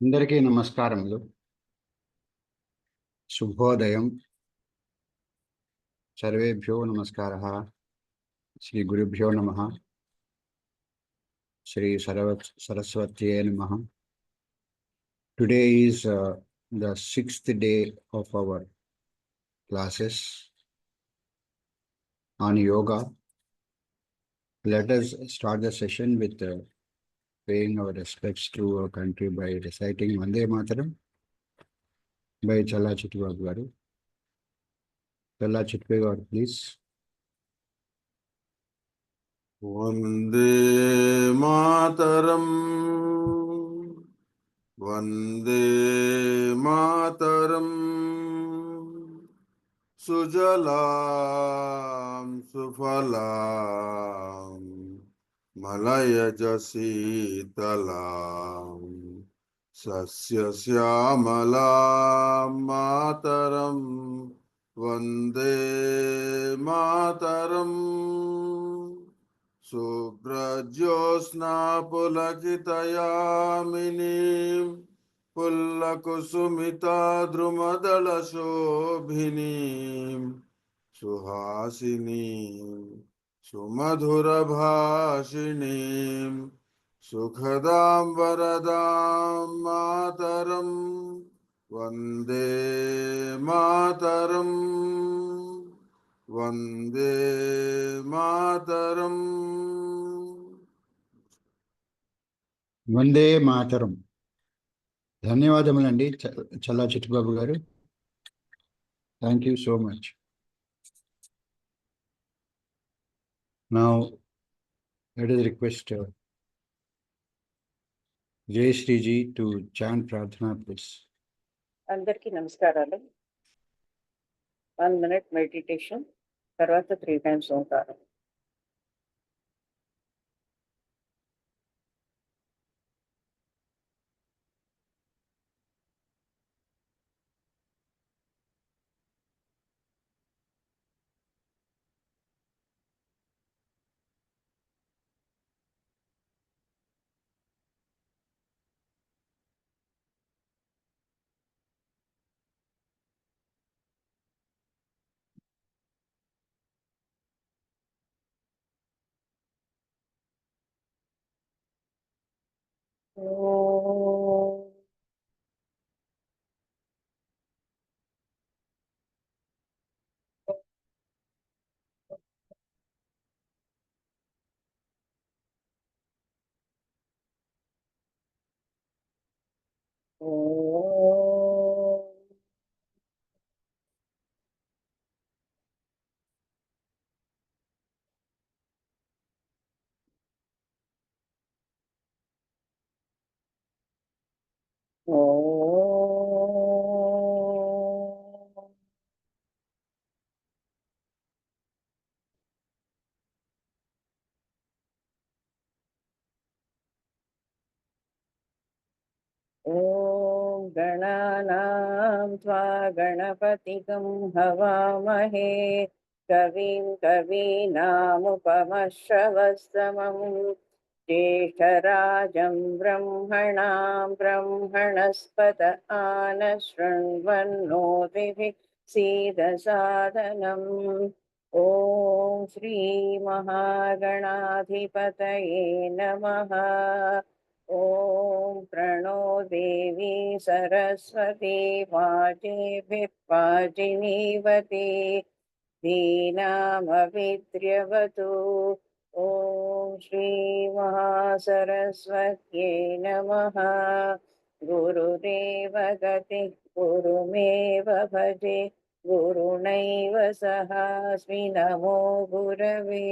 అందరికీ నమస్కారములు. శుభోదయం. సర్వేభ్యో నమస్కారః. శ్రీ గురుభ్యో నమః. శ్రీ సరస్వత్యై నమః. Today is the 6th day of our classes on yoga. Let us start the session with paying our respects to our country by reciting Vande Mataram by Challa Chittibabu garu. Challa Chittibabu garu, please. Vande Mataram, Vande Mataram, Sujalam Sufalam, Malaya Jasitalam, Sasya Syamalam Mataram, Vande Mataram. Subrajyosna pulakitayaminim pullakusumita drumadala shobhinim suhasinim sumadhura bhashinim sukhadam varadam mataram vande mataram. Vande Mataram. Vande Mataram. ధన్యవాదములండి చల్లా చిట్టిబాబు గారు. Thank you so much. Now let us request Jay Shri ji to chant Prarthana, please. అందరికీ నమస్కారాలు. 1 minute meditation, తర్వాత 3 times ఓంకారం. ఓం గణానాం త్వా గణపతిగం హవామహే కవిం కవీనాముపమశ్రవస్తమం జ్యేష్ఠరాజం బ్రహ్మణాం బ్రహ్మణస్పత ఆనశృణ్వన్నోతిభిः सीदसादनम्. ఓం శ్రీ మహాగణాధిపతయే నమః. ఓం ప్రణో దేవి సరస్వతి వాచేభిః పాచినీవతి దీనామవిద్ర్యవతు. ఓం శ్రీ మహాసరస్వత్యై నమః. గురుదేవ గతి గురుమేవ భజే గురుణైవ సహాస్మి నమో గురవే.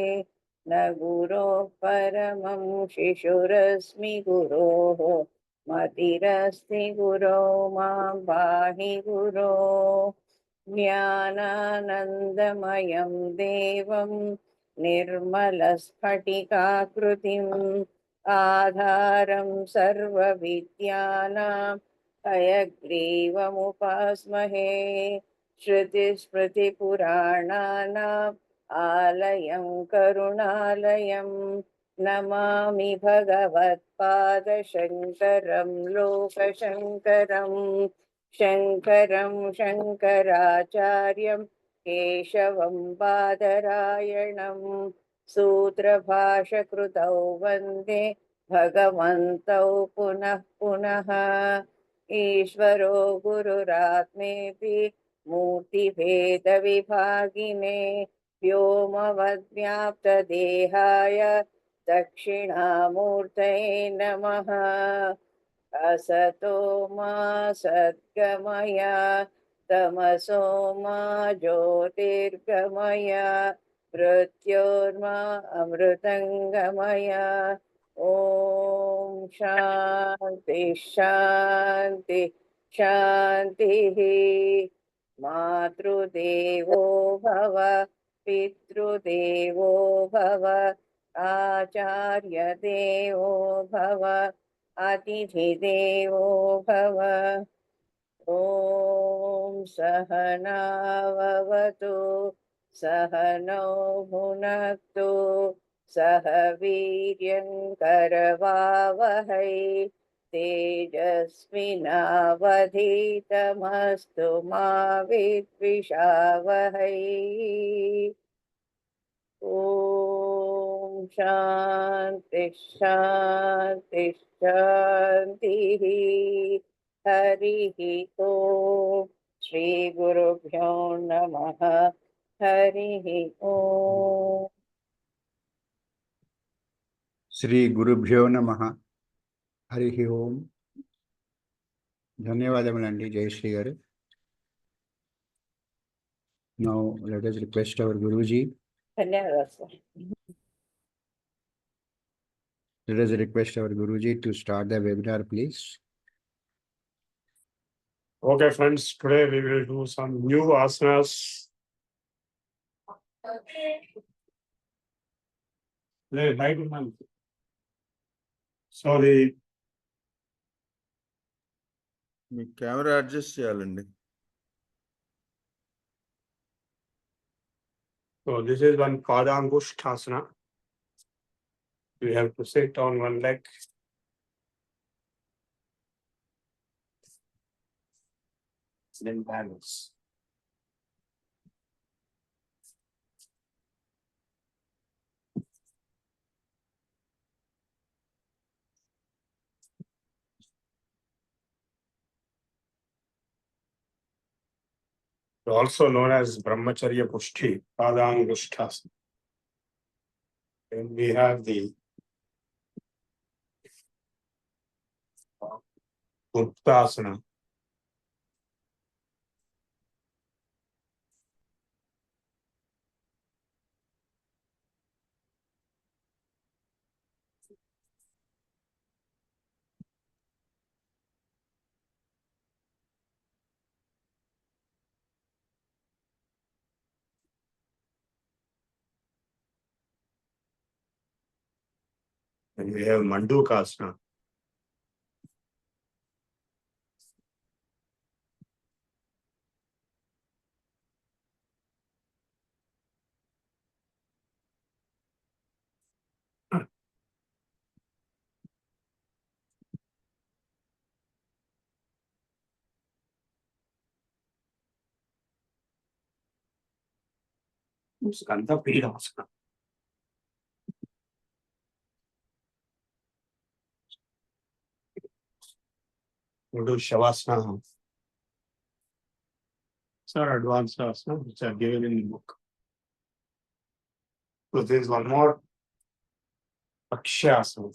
न गुरोः परमं शिशुरस्मि गुरोः मतिरस्ति गुरो मां पाहि गुरो. ज्ञानानन्दमयं देवं निर्मलस्फटिकाकृतिम् आधारं सर्वविद्यानां हयग्रीवमुपास्महे. श्रुतिस्मृतिपुराणानाम् आलयं करुणालयं नमामि भगवत्पादशङ्करं लोकशङ्करं शङ्करं शङ्कराचार्यं केशवं बादरायणं सूत्रभाषकृतौ वन्दे भगवन्तौ पुनः पुनः ईश्वरो गुरुरात्मेति मूर्तिभेदविभागिने व्योमवद्व्याप्तदेहाय दक्षिणामूर्तये नमः असतो मा सद्गमय तमसो मा ज्योतिर्गमय मृत्योर्मा अमृतङ्गमय ॐ शान्ति शान्ति शान्तिः मातृदेवो भव पितृदेवो भव आचार्यदेवो भव अतिथिदेवो भव ॐ सहनाववतु सहनौ भुनक्तु सह वीर्यङ्करवावहै तेजस्विनावधीतमस्तु मा विद्विषावहै ॐ शान्ति शान्ति शान्तिः हरिः ॐ श्रीगुरुभ्यो नमः हरिः ॐ శ్రీ గురుభ్యో నమః హరి ఓం. ధన్యవాదములండి జయశ్రీ గారు. Now let us request our Guruji. धन्यवाद sir Let us request our Guruji to start the webinar, please. Okay, friends, today we will do some new asanas. Light man. Sorry, me camera adjust చేయాలండి. so this is one Padangushthasana. We have to sit on one leg. Then balance. Also known as Brahmacharya Pushti, Padangushthasana. Then we have the Uttasana. And we have Mandukasana. Skandha Pidasana. We do Shavasana. These are advanced asanas which are given in the book. So there is one more Akshasana.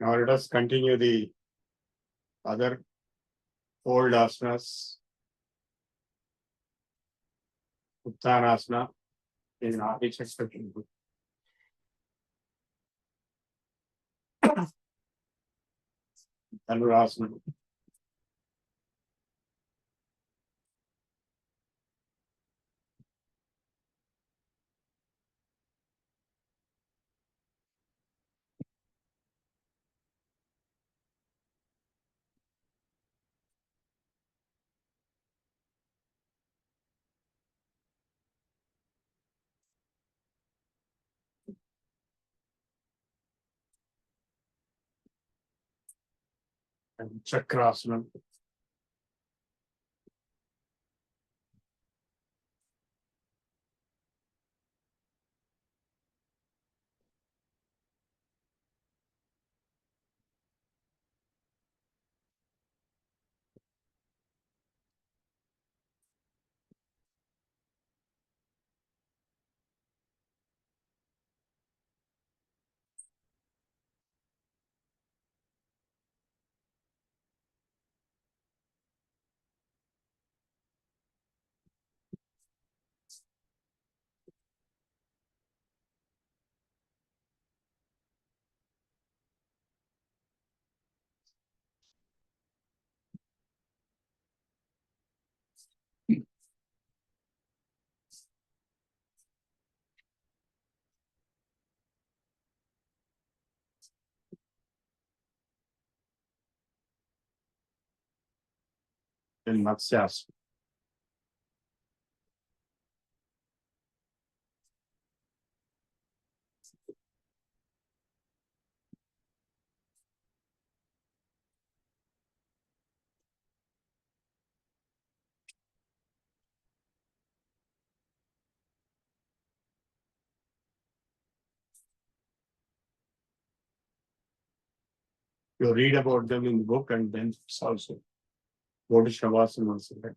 Now let us continue the other old asanas. Uttanasana is an architecture. Dhanurasana. And Chakrasana. And Matsyasana. You read about them in the book and then it's also go to Shavasana also. Right?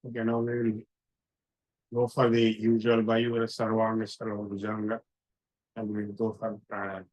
Okay, now we will go for the usual Vayura Sarvanga Sarva Bhujanga, and we will go for pranayama.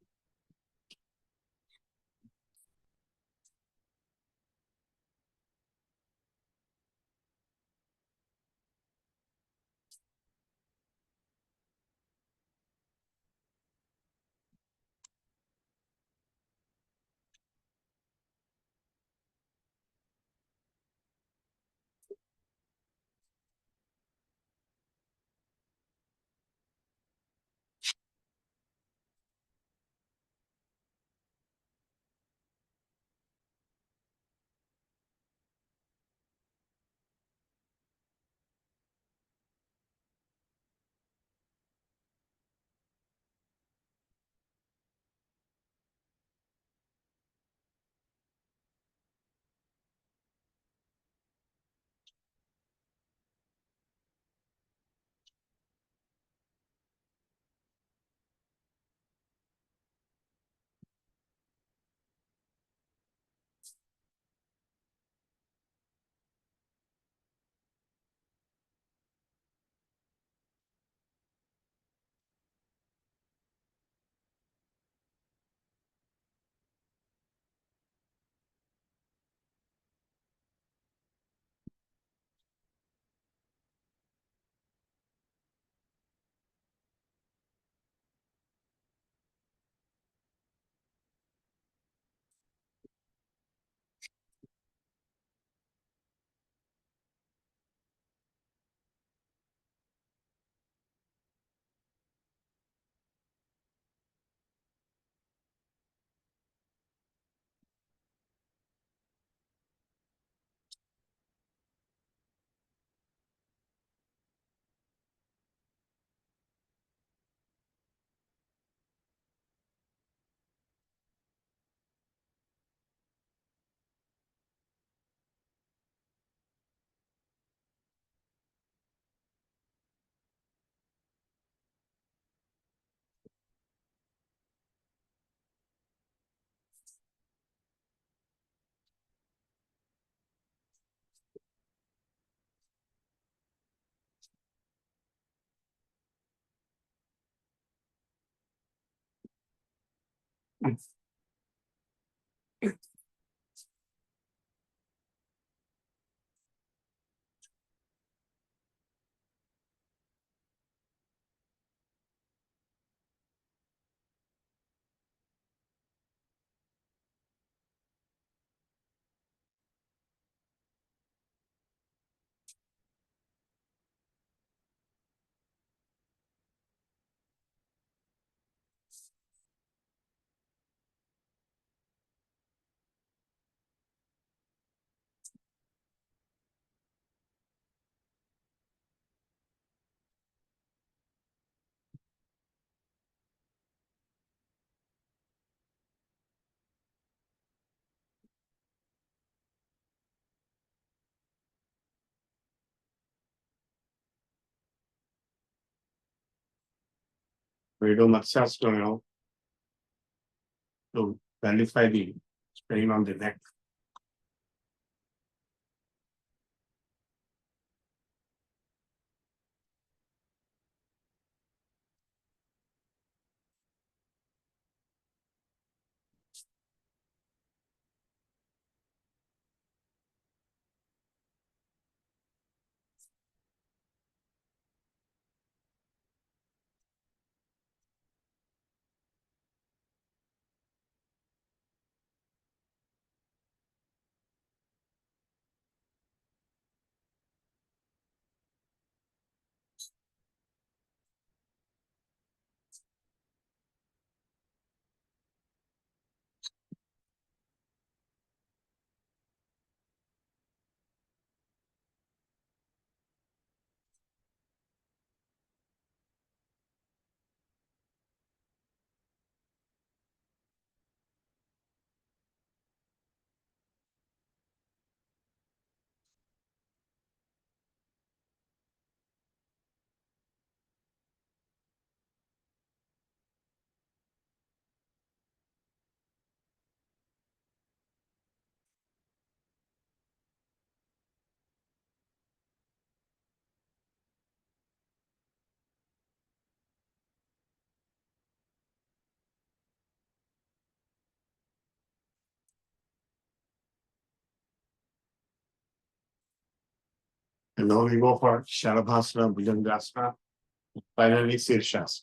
We do Matsasana now to nullify the strain on the neck. And now we go for Shalabhasana, Bhujangasana, finally Sirshasana.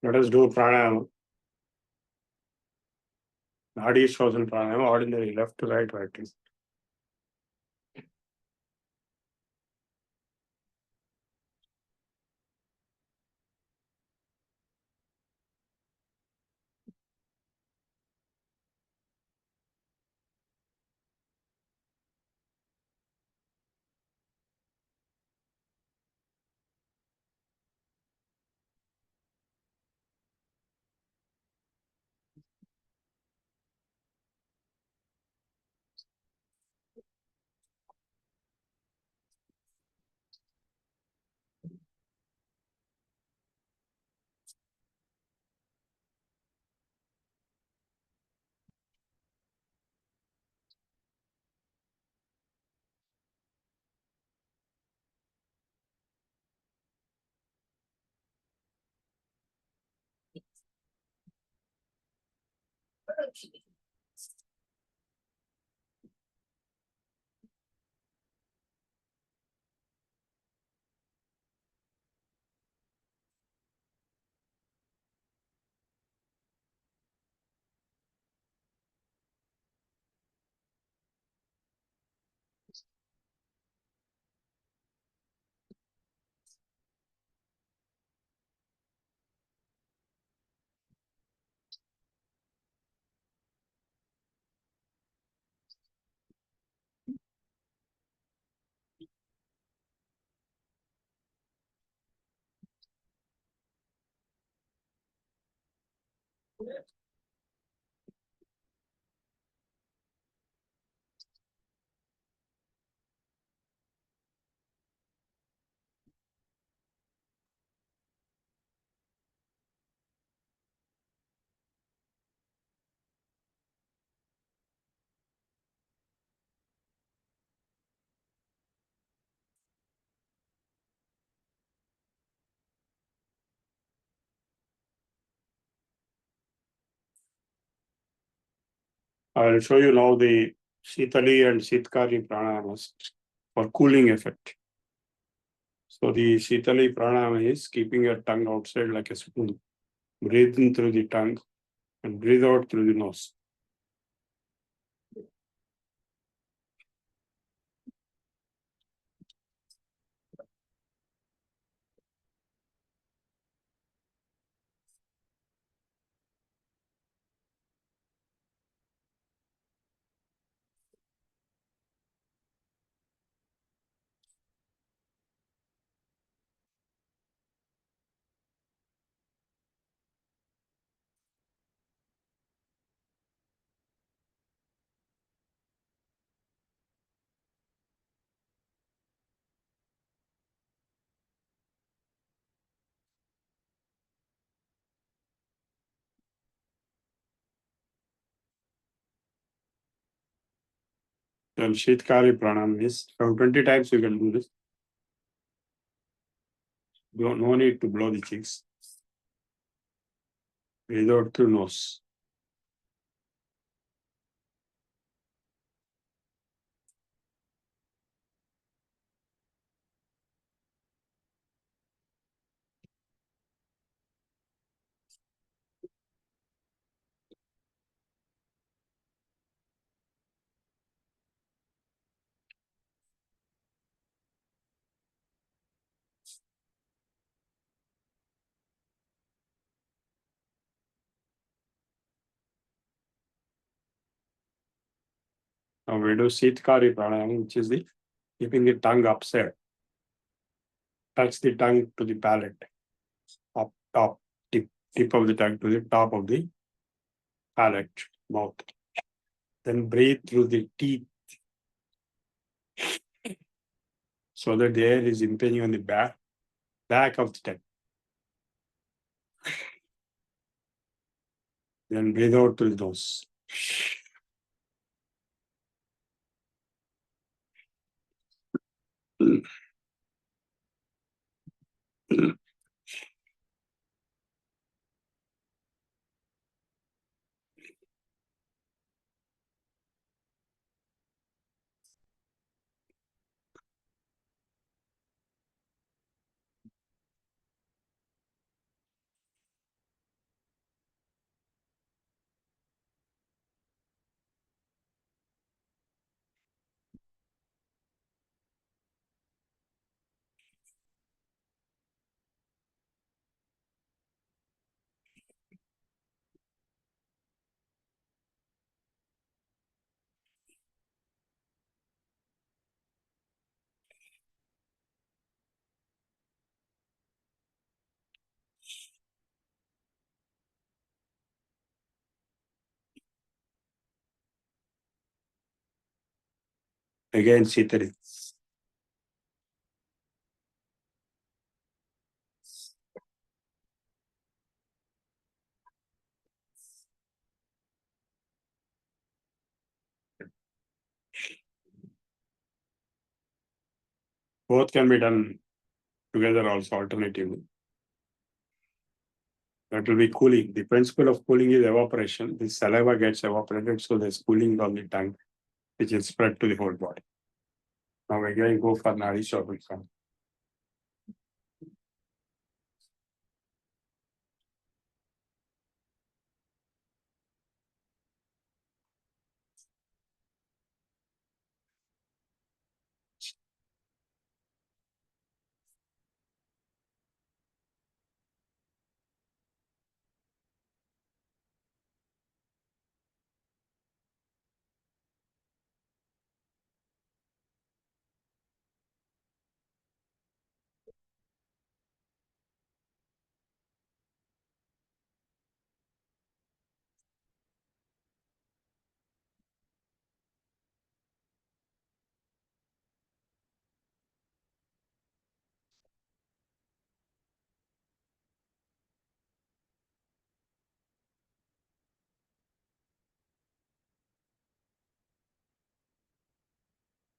Let us do pranayama. Nadi Shosan pranayama, ordinary, left to right, right to left. I will show you now the Shitali and Shitkari pranayamas for cooling effect. So the Shitali pranayama is keeping your tongue outside like a spoon. Breathe in through the tongue and breathe out through the nose. Then Shitkari pranayama is from 20 times you can do this. No need to blow the cheeks. Breathe out through nose. Now we do Shitkari pranayama, which is the keeping the tongue upside. Touch the tongue to the palate. Up, top, tip of the tongue to the top of the palate, mouth. Then breathe through the teeth so that the air is impinging on the back of the tongue. Then breathe out through the nose. Again, Sitari. Both can be done together also alternatively. That will be cooling. The principle of cooling is evaporation. The saliva gets evaporated, so there's cooling on the tongue, which is spread to the whole body. Now we're going to go for Nadi Shobhika.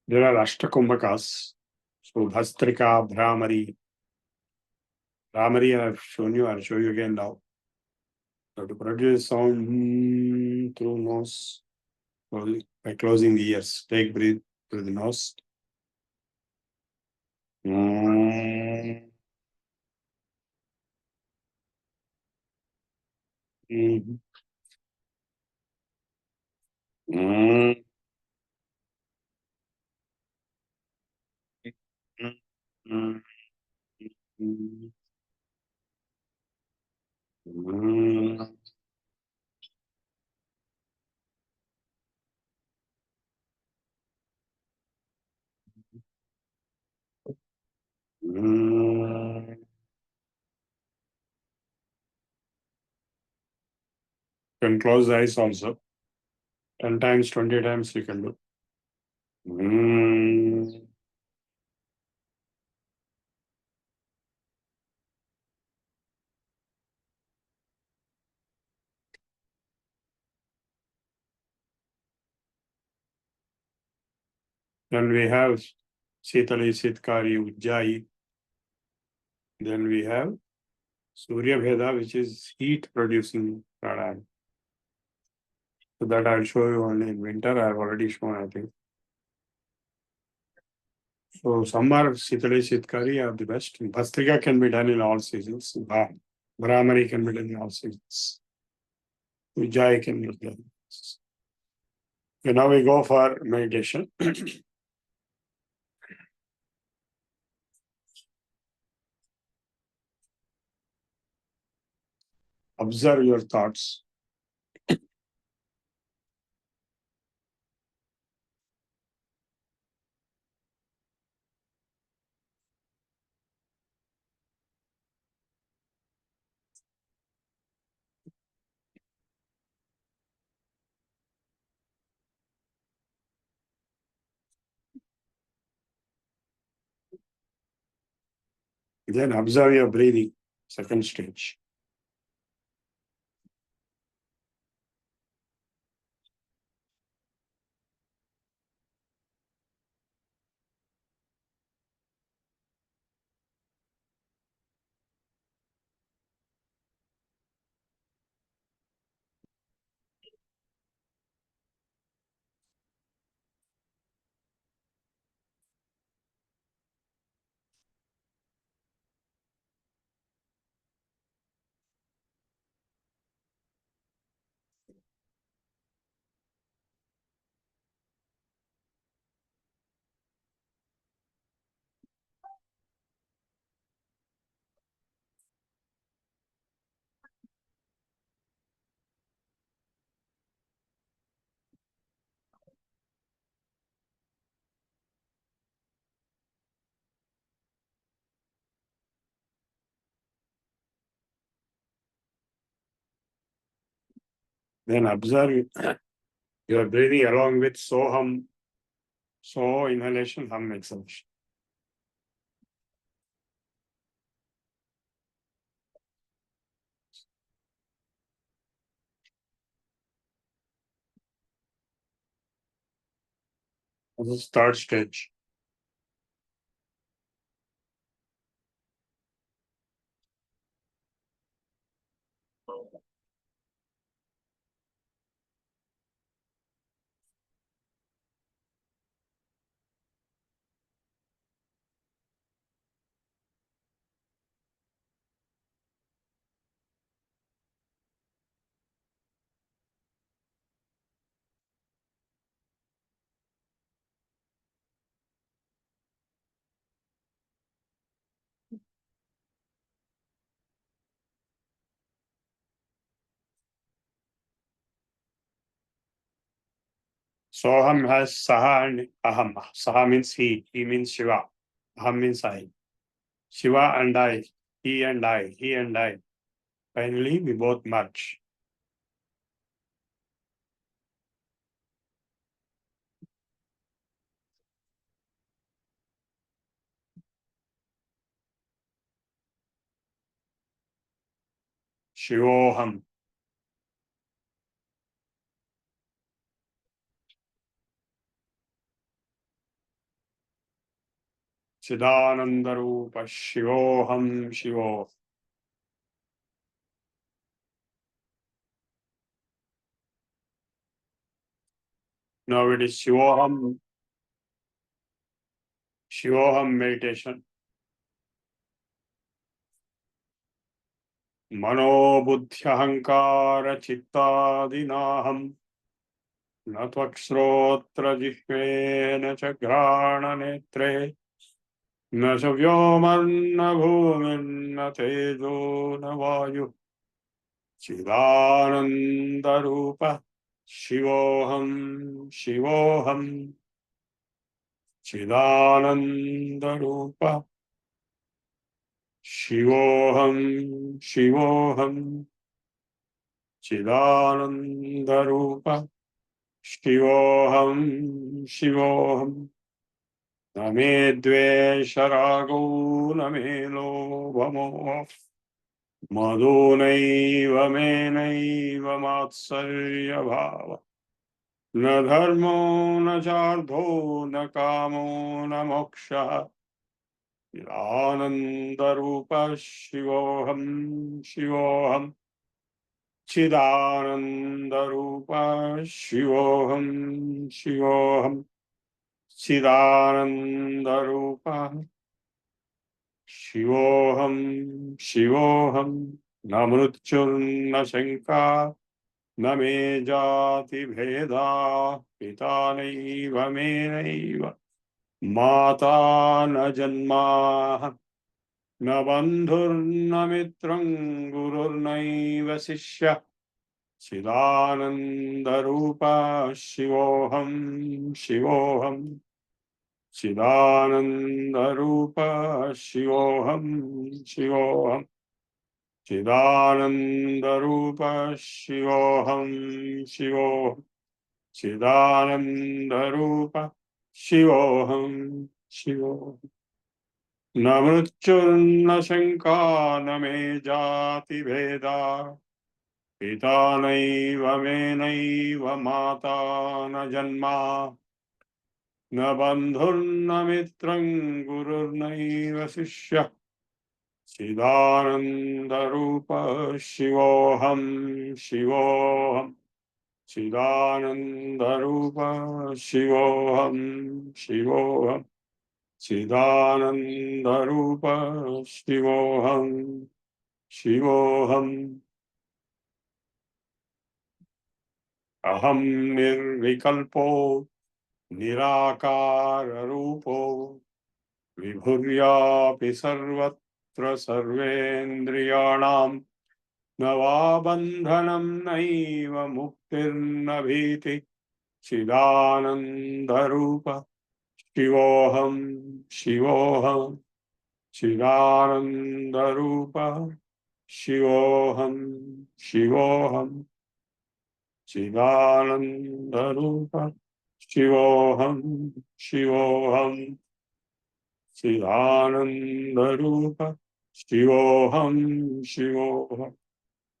There are Ashtakumbhakas. So Bhastrika, Brahmari. Brahmari I have shown you, I'll show you again now. So to produce sound through nose, by closing the ears, take breathe through the nose. Mm. Mm. Mm. Mm. Mm. Mm. Mm. You can close the eyes also. 10 times, 20 times you can do. Mm. Then we have Sitali, Sitkari, Ujjayi. Then we have Surya Veda, which is heat producing pranayama. So that I'll show you only in winter. I've already shown, I think. So summer, Sitali, Sitkari are the best. Bhastrika can be done in all seasons. Brahmari can be done in all seasons. Ujjayi can be done. So now we go for meditation. Observe your thoughts. Then observe your breathing, second stage. Then observe your breathing along with Soham So inhalation, hum, exhalation. This is third stage. Soham has Saha and Aham. Saha means he means Shiva. Aham means I. Shiva and I, he and I, he and I. Finally, we both merge. Shivoham. Chidanandarupa Shivoham Shivo. Now it is Shivoham meditation. Mano buddhyahankara chittadinaham na tvakshrotra jihvena cha grana netre na savyomarna bhumirna tejo na vayu chidanandarupa Shivoham Shivoham Chidanandarupa Shivoham Shivoham Chidanandarupa Shivoham Shivoham Name Dvesharago Name Lobhamo Madhunaiva Menaiva Matsarya Bhava Na dharmo na chardho na kamo na moksha Chidanandarupa Shivoham Shivoham Chidanandarupa Shivoham Shivoham Chidanandarupa Shivoham Shivoham Namrutyurna Shanka Name Jati Bheda Pita Naiva Menaiva Mata na Janma Na bandhurna mitram gururnaiva sishya Chidanandarupa Shivoham Shivoham Chidanandarupa Shivoham Shivoham Chidanandarupa Shivoham Shivoham Chidanandarupa Shivoham Shivoham Na mrutyurna shanka na me jati bheda Pita naiva menaiva mata na janma Na bandhurna mitram gururnaiva sishya Chidanandarupa Shivoham Shivoham Chidanandarupa Shivoham Shivoham Chidanandarupa Shivoham Shivoham Aham nirvikalpo nirakara rupo vibhuryapi sarvatra sarvendriyanam navabandhanam naiva muktirna bhiti Chidanandarupa Shivoham Shivoham Chidanandarupa Shivoham Shivoham Chidanandarupa Shivoham, Shivoham, Siddhanandarupa, Shivoham, Shivoham,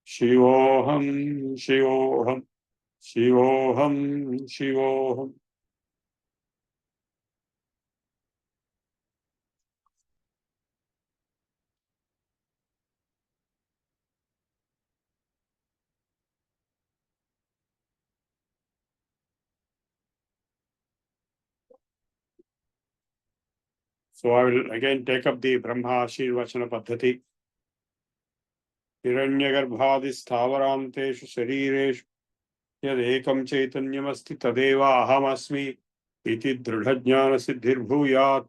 Shivoham, Shivoham, Shivoham, Shivoham. So I will again take up the Brahma Ashirvachana Paddhati. Hiranyagarbhadi sthavaranteshu sharireshu yad ekam chaitanyamasti tadeva ahamasmi iti dridhajnana siddhirbhuyat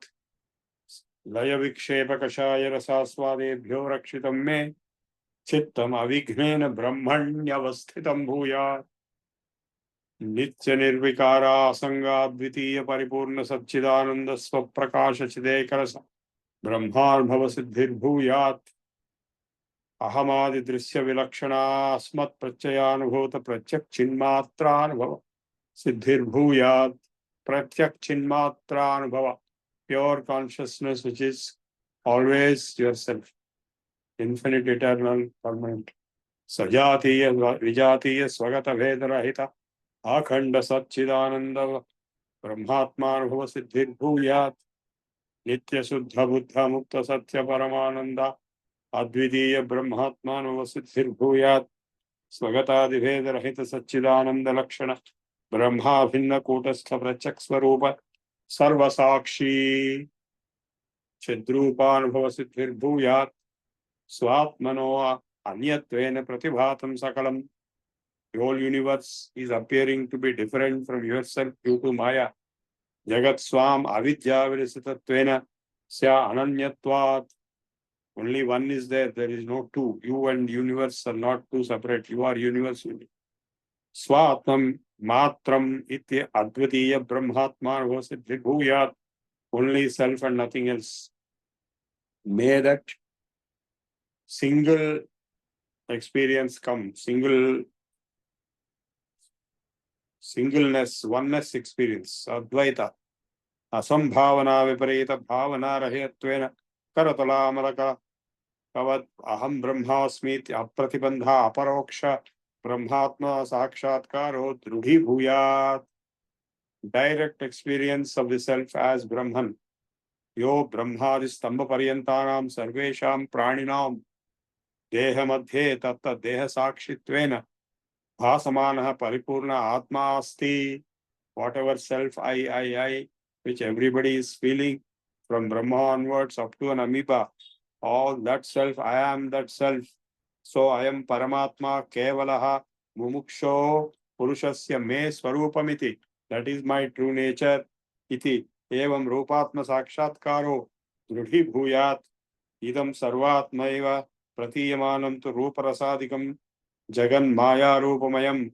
laya vikshepa kashaya rasaswadebhyo rakshitam me chittam avignena brahmanyavasthitam bhuyat nitya nirvikara asanga dvitiya paripurna satchidananda swaprakasha chidekarasa brahmarbhava siddhirbhuyat अहमादि दृश्य विलक्षणा अस्मत् प्रत्ययानुभूत प्रत्यक्ष चिन्मात्रानुभव सिद्धिर्भूयात् प्रत्यक्ष चिन्मात्रानुभव pure consciousness which is always yourself, infinite, eternal, permanent, sajatiya vijatiya swagata vedarahita akhanda satchidananda brahmatmanubhava siddhirbhuyat nitya suddha buddha mukta satya paramananda अद्वितीय ब्रह्मात्मानुवसिद्धिर्भूयात् स्वगतादिभेदरहित सच्चिदानंद लक्षण ब्रह्मा भिन्न कूटस्थ प्रत्यक्ष स्वरूप सर्वसाक्षी चिद्रूपानुभव सिद्धिर्भूयात् स्वात्मनो अन्यत्वेन प्रतिभातं सकलम. The whole universe is appearing to be different from yourself due to Maya. Jagat swam avidya virisitatvena sya ananyatvat. Only one is there. There is no two. You and universe are not two separate. You are universe. Swatmam matram iti advitiya brahmatma siddhibhuyat. Only self and nothing else. May that single experience come. Singleness, oneness experience. Advaita. Asambhavana viparita bhavana rahiyatvena karatalamalaka. Kavad aham brahmasmiti apratibandha aparoksha brahmatma sakshatkaro drudhi bhuyat. Direct experience of the self as Brahman. Yo brahmadi stamba paryantanam sarvesham praninam deha madhye tatta deha sakshitvena bhasamanaha paripurna atma asti. Whatever self I, which everybody is feeling from Brahma onwards up to an amoeba, all that self, I am that self. So I am Paramatma Kevalaha Mumuksho Purushasya Me Swarupamiti. That is my true nature. Iti Evam Rupatma Sakshatkaro Drudhi Bhuyat Idam Sarvatmaiva Pratiyamanam Tu Ruparasadikam Jagan Maya Rupamayam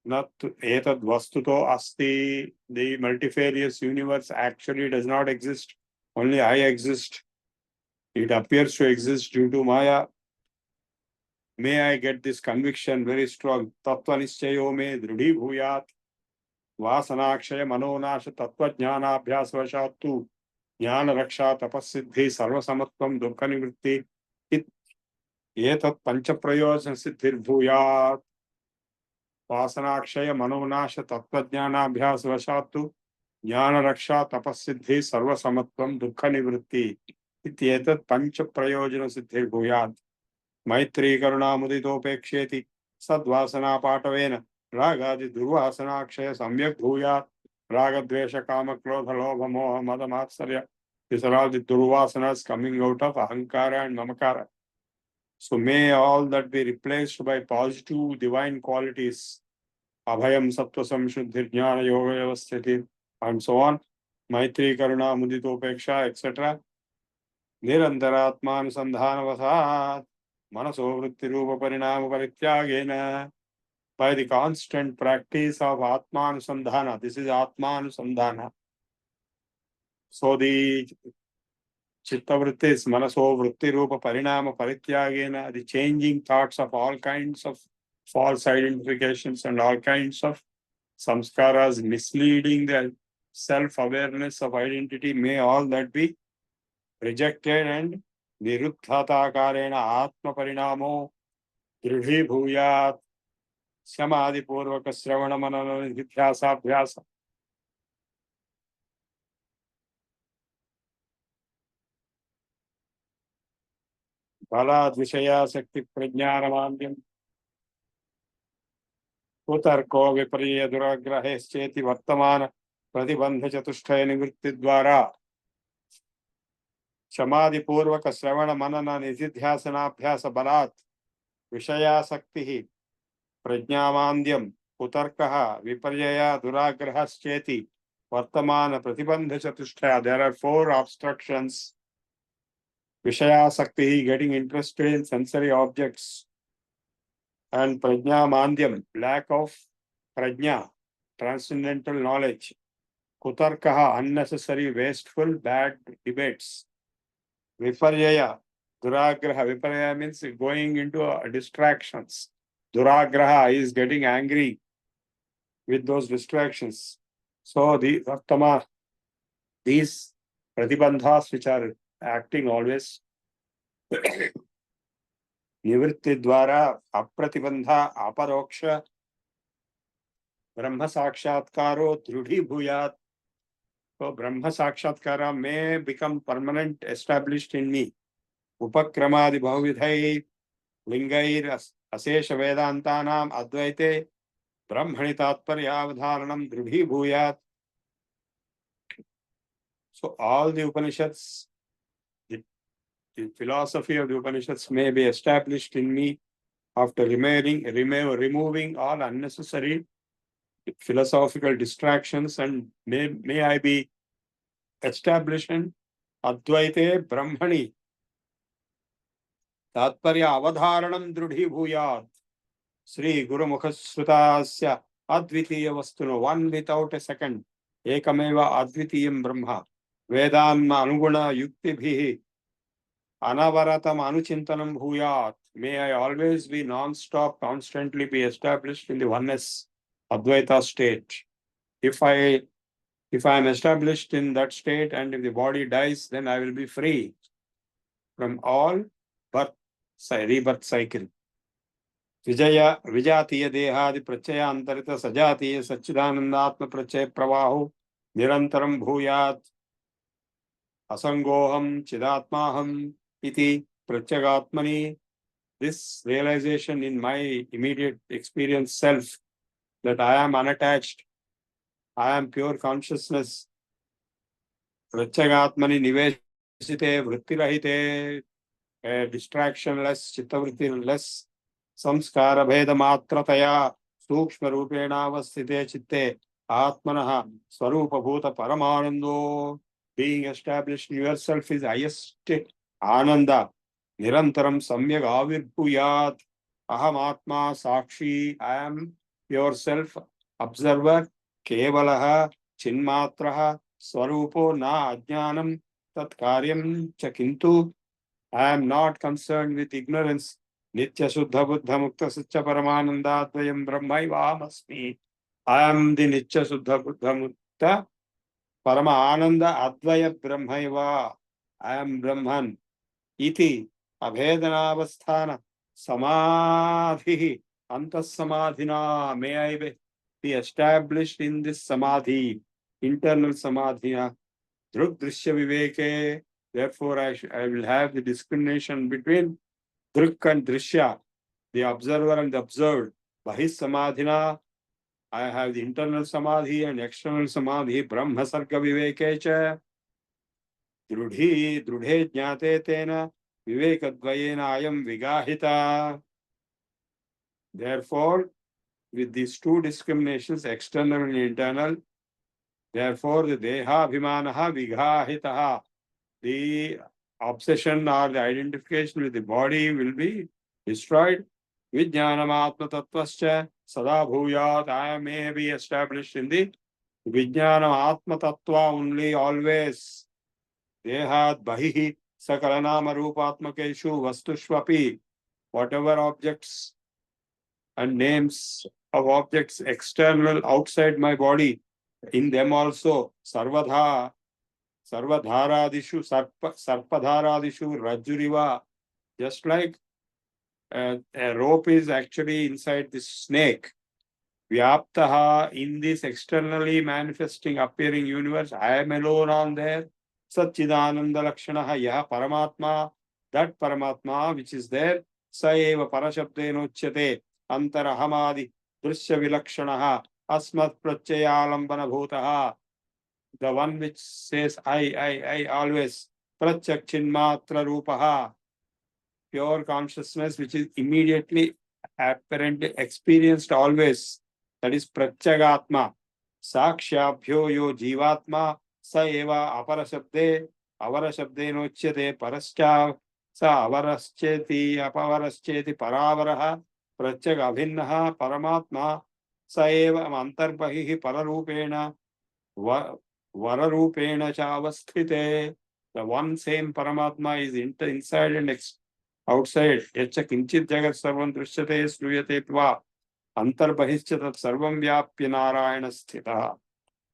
Nat Etad Vastuto Asti. The multifarious universe actually does not exist. Only I exist. It appears to exist due to Maya. May I get this conviction very strong. Tattva nischayo me drudhi bhuyat. Vasanakshaya manonasha tattva jnana abhyasvashattu. Jnana raksha tapasiddhi sarvasamatvam dukkha nivritti. Etat pancha prayojana siddhir bhuyat. Vasanakshaya manonasha tattva jnana abhyasvashattu. Jnana raksha tapasiddhi sarvasamatvam dukkha nivritti. Etat pancha prayojana siddhir bhuyat. Maitri karuna muditopeksheti sadvasana patavena ragadi durvasanaakshaya samyak bhuyat ragadvesha kama krodha lobha moha mada matsarya. These are all the durvasanas coming out of ahankara and mamakara. So may all that be replaced by positive divine qualities. Abhayam sattva samshuddhir jnana yoga yavasthiti and so on. Maitri karuna muditopeksha etc. Nirantaratmanusandhanavasat Manaso vritti rupa parinama parityagena. By the constant practice of Atmanusandhana. This is Atmanusandhana. So the Chitta vrittis, Manaso vritti rupa parinama parityagena, the changing thoughts of all kinds of false identifications and all kinds of samskaras misleading the self-awareness of identity, may all that be rejected and niruddhatakarena atma parinamo dridhi bhuyat samadhi purvaka shravana manana nidhyasa abhyasa. Bala dvishaya sakti prajnanamandhyam kutarko viparya duragraheshcheti vartamana pratibandha chatushthaya nivritti dvara samadhi purvaka shravana manana nidhyasanaabhyasa balat विषयासक्तिः प्रज्ञामान्द्यं कुतर्कः विपर्यय दुराग्रहश्चेति वर्तमान प्रतिबंध चतुष्टय. There are 4 obstructions. Vishayasakti, getting interested in sensory objects, and prajnamandyam, lack of prajna, transcendental knowledge. Kutarkaha, unnecessary, wasteful, bad debates. Viparyaya, duragraha. Viparyaya means going into distractions. Duragraha is getting angry with those distractions. So these pratibandhas which are acting always, nivritti dwara apratibandha aparoksha brahma sakshatkaro dhrudhi bhuyat. So brahma sakshatkara may become permanent, established in me. Upakramadi bhavidhai lingair asesha vedantanam advaite brahmani tatparyavadharanam dhrudhi bhuyat. So all the Upanishads, the philosophy of the Upanishads may be established in me after removing all unnecessary philosophical distractions, and may I be established in Advaite Brahmani Tatparya Avadharanam Drudhi Bhuyat. Sri Guru Mukhasrutasya Advitiya Vastuno, one without a second. Ekameva Advitiyam Brahma. Vedanma Anuguna Yuktibhihi Anavaratam Anuchintanam Bhuyat. May I always be non-stop, constantly be established in the oneness Advaita state. If I am established in that state, and if the body dies, then I will be free from all rebirth cycle. Vijaya Vijatiya Dehadi Prachaya Antarita Sajatiya Sachidanandatma Prachaya Pravahu Nirantaram Bhuyat Asangoham Chidatmaham Iti Prachagatmani. This realization in my immediate experience self, that I am unattached, I am pure consciousness. Prachagatmani Niveshite Vrittirahite, distractionless, chittavrittiless, samskara bheda matrataya, sukshma rupena avasthite chitte, atmanaha swarupa bhuta paramanando. Being established in yourself is highest ananda. Nirantaram samyak avirbhuyat. Aham atma sakshi. I am yourself, observer. Kevalaha chinmatraha swarupo na ajnanam tat karyam cha kintu. I am not concerned with ignorance. Nitya Shuddha Buddha Mukta Satcha Paramananda Advayam Brahmaiva Asmi. I am the Nitya Shuddha Buddha Mukta Parama Ananda Advaya Brahmaiva. I am Brahman. Iti Abhedanavasthana Samadhi Antas Samadhina. May I be established in this Samadhi, internal Samadhi. Druk Drishya Viveke. Therefore, I will have the discrimination between Druk and Drishya, the observer and the observed. Bahis Samadhina. I have the internal Samadhi and external Samadhi. Brahma Sarga Viveke cha. Drudhi Drudhe Jnate Tena Vivekadvayena Ayam Vigahita. Therefore, with these 2 discriminations, external and internal, therefore the Deha Bhimanaha Vigahitaha. The obsession or the identification with the body will be destroyed. Vijnanam Atma Tattvascha Sada Bhuyat. I may be established in the Vijnanam Atma Tattva only, always. Dehat Bahihi Sakalanama Rupatmakeshu Vastushvapi. Whatever objects and names of objects external outside my body, in them also sarvadharadishu sarpadharadishu rajuriva, just like a rope is actually inside this snake. Vyaptaha, in this externally manifesting appearing universe, I am alone on there. Satchidananda Lakshanaha Yaha Paramatma, that Paramatma which is there, Saeva Parashabdenochyate, Antarahamadi, Drishya Vilakshanaha, Asmat Pratyayalambana Bhutaha, the one which says I always, Pratyakchinmatra Rupaha, pure consciousness which is immediately apparently experienced always. That is Pratyagatma. Sakshabhyo yo jivatma sa eva aparashabde avarashabde nochyate parascha sa avarascheti apavarascheti paravaraha pratyag abhinnaha paramatma sa eva antarbahihi pararupena vararupena cha avasthite. The one same Paramatma is inside and outside. Yacha kinchit jagat sarvam drishyate sruyate tva antarbahishya tat sarvam vyapya narayana sthita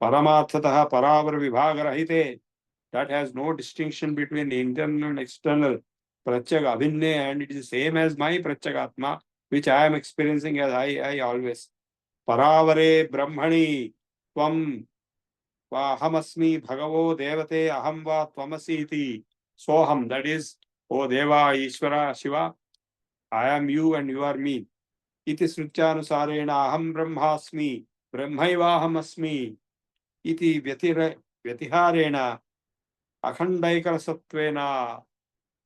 paramathatah paravar vibhagarahite, that has no distinction between internal and external. Pratyag abhinne, and it is same as my Pratyagatma which I am experiencing as I always. Paravare brahmani tvam va ahamasmi bhagavo devate aham va tvamasi iti soham, that is, O Deva, Ishvara, Shiva, I am you and you are me. Iti srutyanusarena aham brahmasmi brahmaivaham asmi iti vyatiharena akhandaikara sattvena,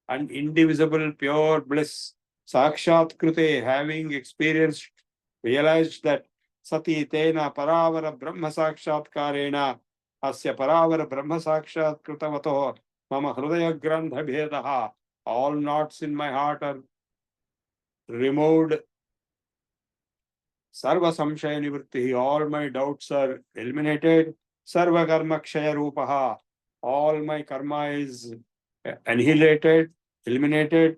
and indivisible pure bliss. Sakshat krute, having experienced, realized that sati tena paravara brahma sakshatkarena asya paravara brahma sakshat krutavato mama hrudaya grandha bhedaha, all knots in my heart are removed. Sarva samshaya nivritti, all my doubts are eliminated. Sarva karma kshaya rupaha, all my karma is annihilated, eliminated.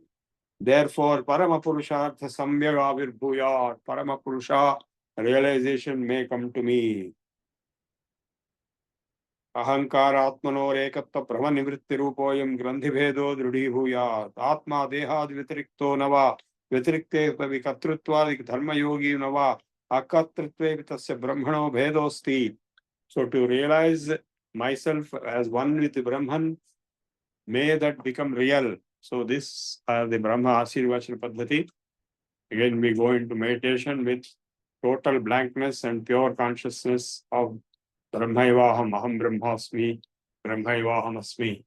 Therefore, Parama Purushartha Samyaga Virbhuyat, Parama Purusha realization may come to me. Ahankaratmanor ekatva brahma nivritti rupoyam grandhibhedo drudhibhuyat, Atma dehad vitrikto nava, vitrikte vikatritva dharma yogi nava, akatritve tasya brahmano bhedosti. So to realize myself as one with the Brahman, may that become real. So this are the Brahma Ashirvachana Paddhati. Again, we go into meditation with total blankness and pure consciousness of Brahmaivaham, Aham Brahmasmi, Brahmaivaham Asmi.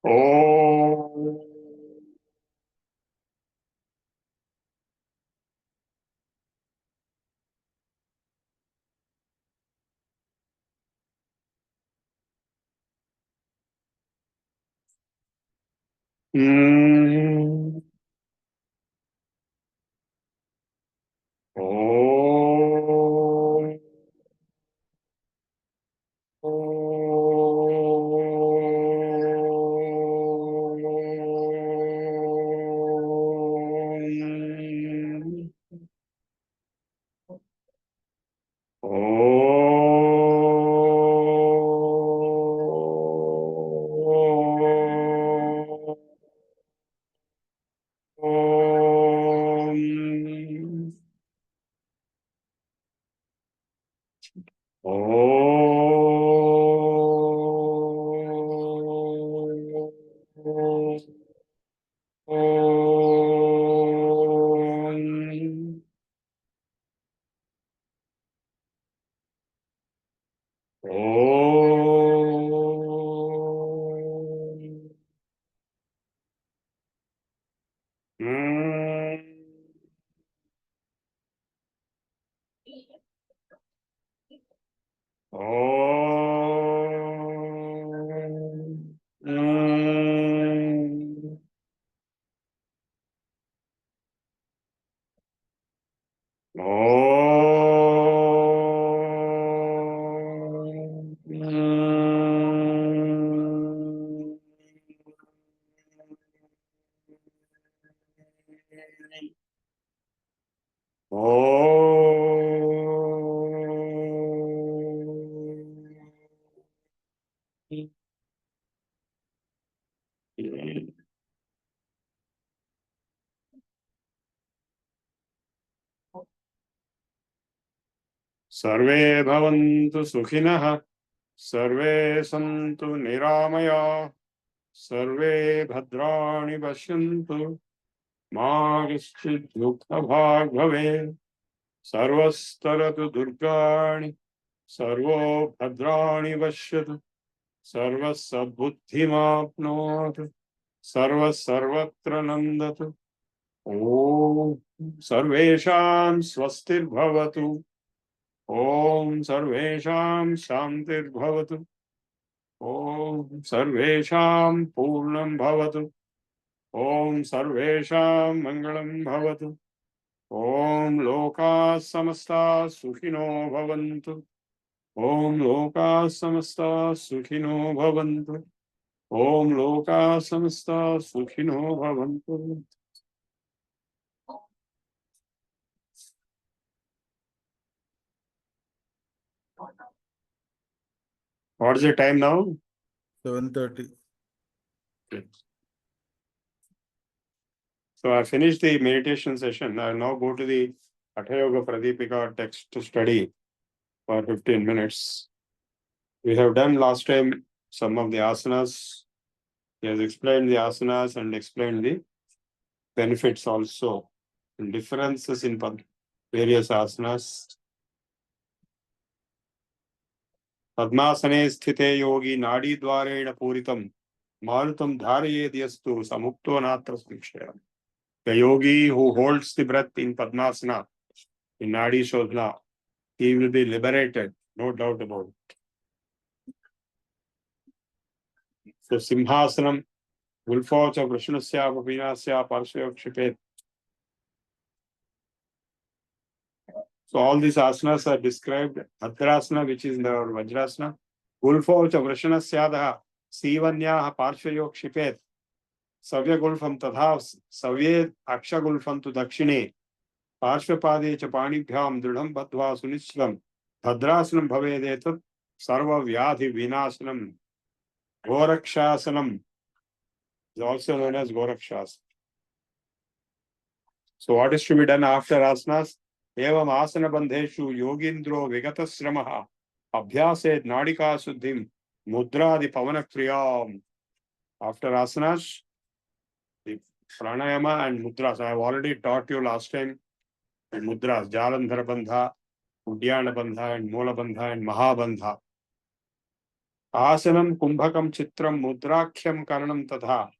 Oh. Mm. Oh. सर्वे भवन्तु सुखिनः सर्वे सन्तु निरामयाः सर्वे भद्राणि पश्यन्तु मा कश्चित् दुःखभाग् भवेत् सर्वस्तरतु दुर्गाणि servo भद्राणि पश्यतु सर्वः सद्बुद्धिमाप्नोतु सर्वः सर्वत्र नन्दतु ॐ सर्वेषां स्वस्तिर्भवतु ॐ सर्वेषां शान्तिर्भवतु ॐ सर्वेषां पूर्णं भवतु ॐ सर्वेषां मङ्गलं भवतु ॐ लोकाः समस्ताः सुखिनो भवन्तु ॐ लोकाः समस्ताः सुखिनो भवन्तु ॐ लोकाः समस्ताः सुखिनो भवन्तु. What is the time now? 7:30. So I finished the meditation session. I now go to the Hatha Yoga Pradipika text to study for 15 minutes. We have done last time some of the asanas. He has explained the asanas and explained the benefits also, and differences in various asanas. Padmasane sthite yogi nadi dwarena puritam marutam dharayed yastu samukto natra smikshaya. The yogi who holds the breath in Padmasana, in Nadi Shodhana, he will be liberated, no doubt about it. So Simhasanam, Gulfocha, Krishnasya, Papinasya, Parshayokshipet. So all these asanas are described. Bhadrasana, which is the Vajrasana. Gulfocha, Krishnasya, Sivanya, Parshayokshipet. Savya Gulfam Tadha, Savye Aksha Gulfam to Dakshine. Parshvapade cha panibhyam dridham badhva sunishram bhadrasanam bhavedetat sarva vyadhi vinasanam gorakshasanam is also known as gorakshas. So what is to be done after asanas? Evam asana bandheshu yogindro vigatasramaha abhyased nadika suddhim mudradi pavana kriyam. After asanas, the pranayama and mudras. I have already taught you last time. And mudras, Jalandhara Bandha, Udyana Bandha, and Mola Bandha, and Mahabandha. Asanam, Kumbhakam, Chitram, Mudrakhyam, Karanam, Tadha,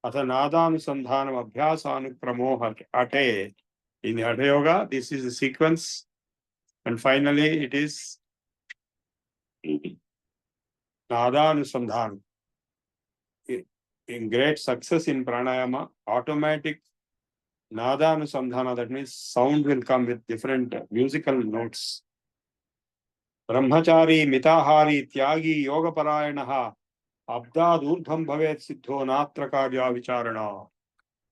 Atha Nadanusandhanam, Abhyasanu, Pramoha, Ate. In Hatha Yoga, this is the sequence. And finally, it is Nadanusandhanam. In great success in Pranayama, automatic Nadanusandhana, that means sound will come with different musical notes. Brahmachari, mitahari, tyagi, yoga parayanaha, abdad urdham bhavet siddho natra karya vicharana.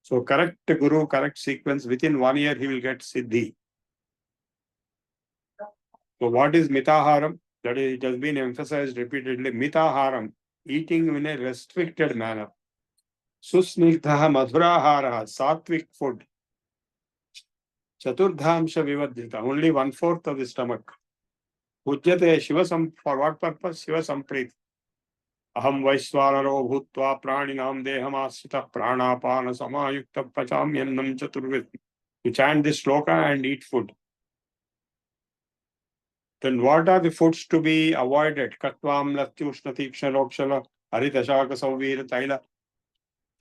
So correct guru, correct sequence, within 1 year he will get siddhi. So what is mitaharam? That is, it has been emphasized repeatedly. Mitaharam, eating in a restricted manner. Susnigdhaha madhuraharaha, sattvic food. Chaturdhamsha vivadhita, only 1/4 of the stomach. Ujjate Shiva for what purpose? Shiva Samprit. Aham Vaishwararo Bhutva Praninam Dehamasita Pranapana Samayukta Pachamyannam Chaturvid. You chant this sloka and eat food. Then what are the foods to be avoided? Katvam Latyushnati Ksharokshala Haritashaka Savir Taila.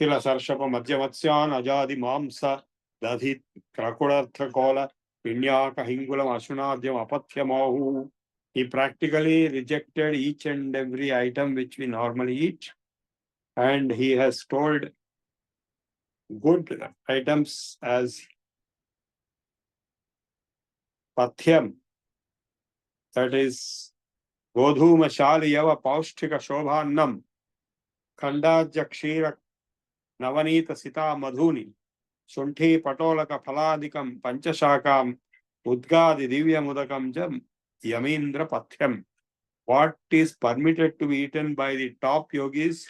Tila Sarshapa Madhyamatsyan Ajadi Mamsa Dadhi Krakudartha Kola Pinyaka Hingulam Ashunadhyam Apatyamahu. He practically rejected each and every item which we normally eat, and he has told good items as Pathyam, that is Godhuma Shaliyava Pausthika Shobhannam Khandajya Kshira Navanita Sita Madhuni Shunthi Patolaka Phaladikam Panchashakam Udgadi Divya Mudakam Jam Yamindra Pathyam. What is permitted to be eaten by the top yogis?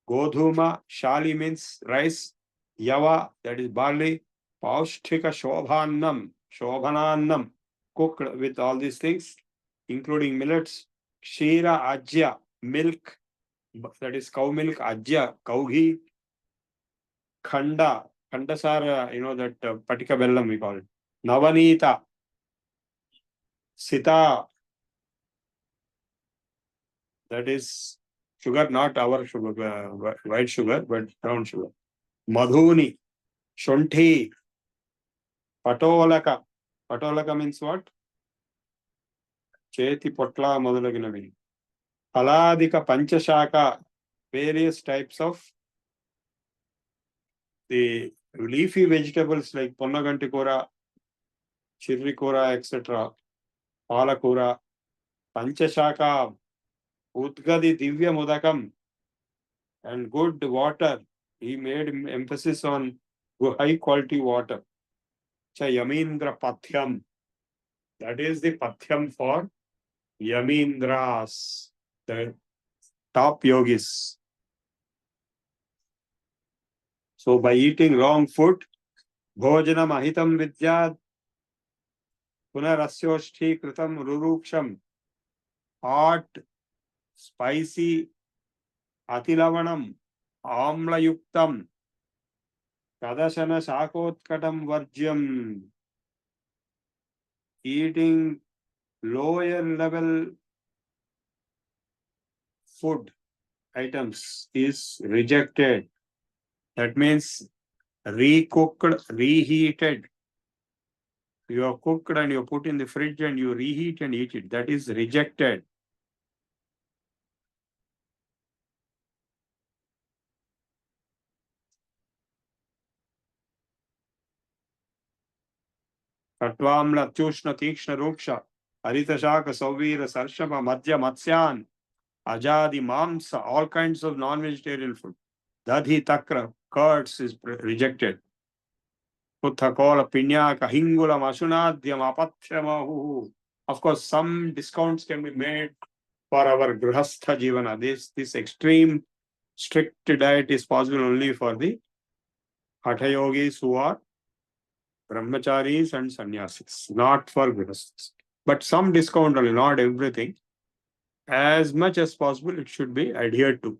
Godhuma, Shali means rice, Yava, that is barley, Pausthika Shobhanam, Shobhanannam, cooked with all these things, including millets, Kshira Ajya, milk, that is cow milk, Ajya, cow ghee, Khanda, Khandas are, that Patika Bellam we call it, Navanita, Sita, that is sugar, not our sugar, white sugar, but brown sugar. Madhuni, Shunthi, Patolaka. Patolaka means what? Cheti Potla Madhulaginavi. Paladika Panchashaka, various types of the leafy vegetables like Ponnagantikura, Chirrikura, etc. Palakura, Panchashaka, Udgadi Divya Mudakam, and good water. He made emphasis on high quality water. Yamindra Pathyam. That is the Pathyam for Yamindras, the top yogis. So by eating wrong food, Bhojanam Ahitam Vidyad, Punarasyoshti Kritam Ruruksham, hot, spicy, Atilavanam, Amla Yuktam, Kadashana Shakotkatam Varjyam. Eating lower level food items is rejected. That means recooked, reheated. You are cooked and you put in the fridge and you reheat and eat it. That is rejected. Katwamla, Tushna, Tikshna, Ruksha, Haritashaka, Savira, Sarshava, Madhya, Matsyan, Ajadi, Mamsa, all kinds of non-vegetarian food. Dadhi, Takra, curds is rejected. Puthakola, Pinyaka, Hingula, Mashunadhyam, Apathyamahu. Of course, some discounts can be made for our Grihastha Jivana. This extreme strict diet is possible only for the Hatha yogis who are brahmacharis and sannyasis, not for grihasthas. But some discount only, not everything. As much as possible, it should be adhered to.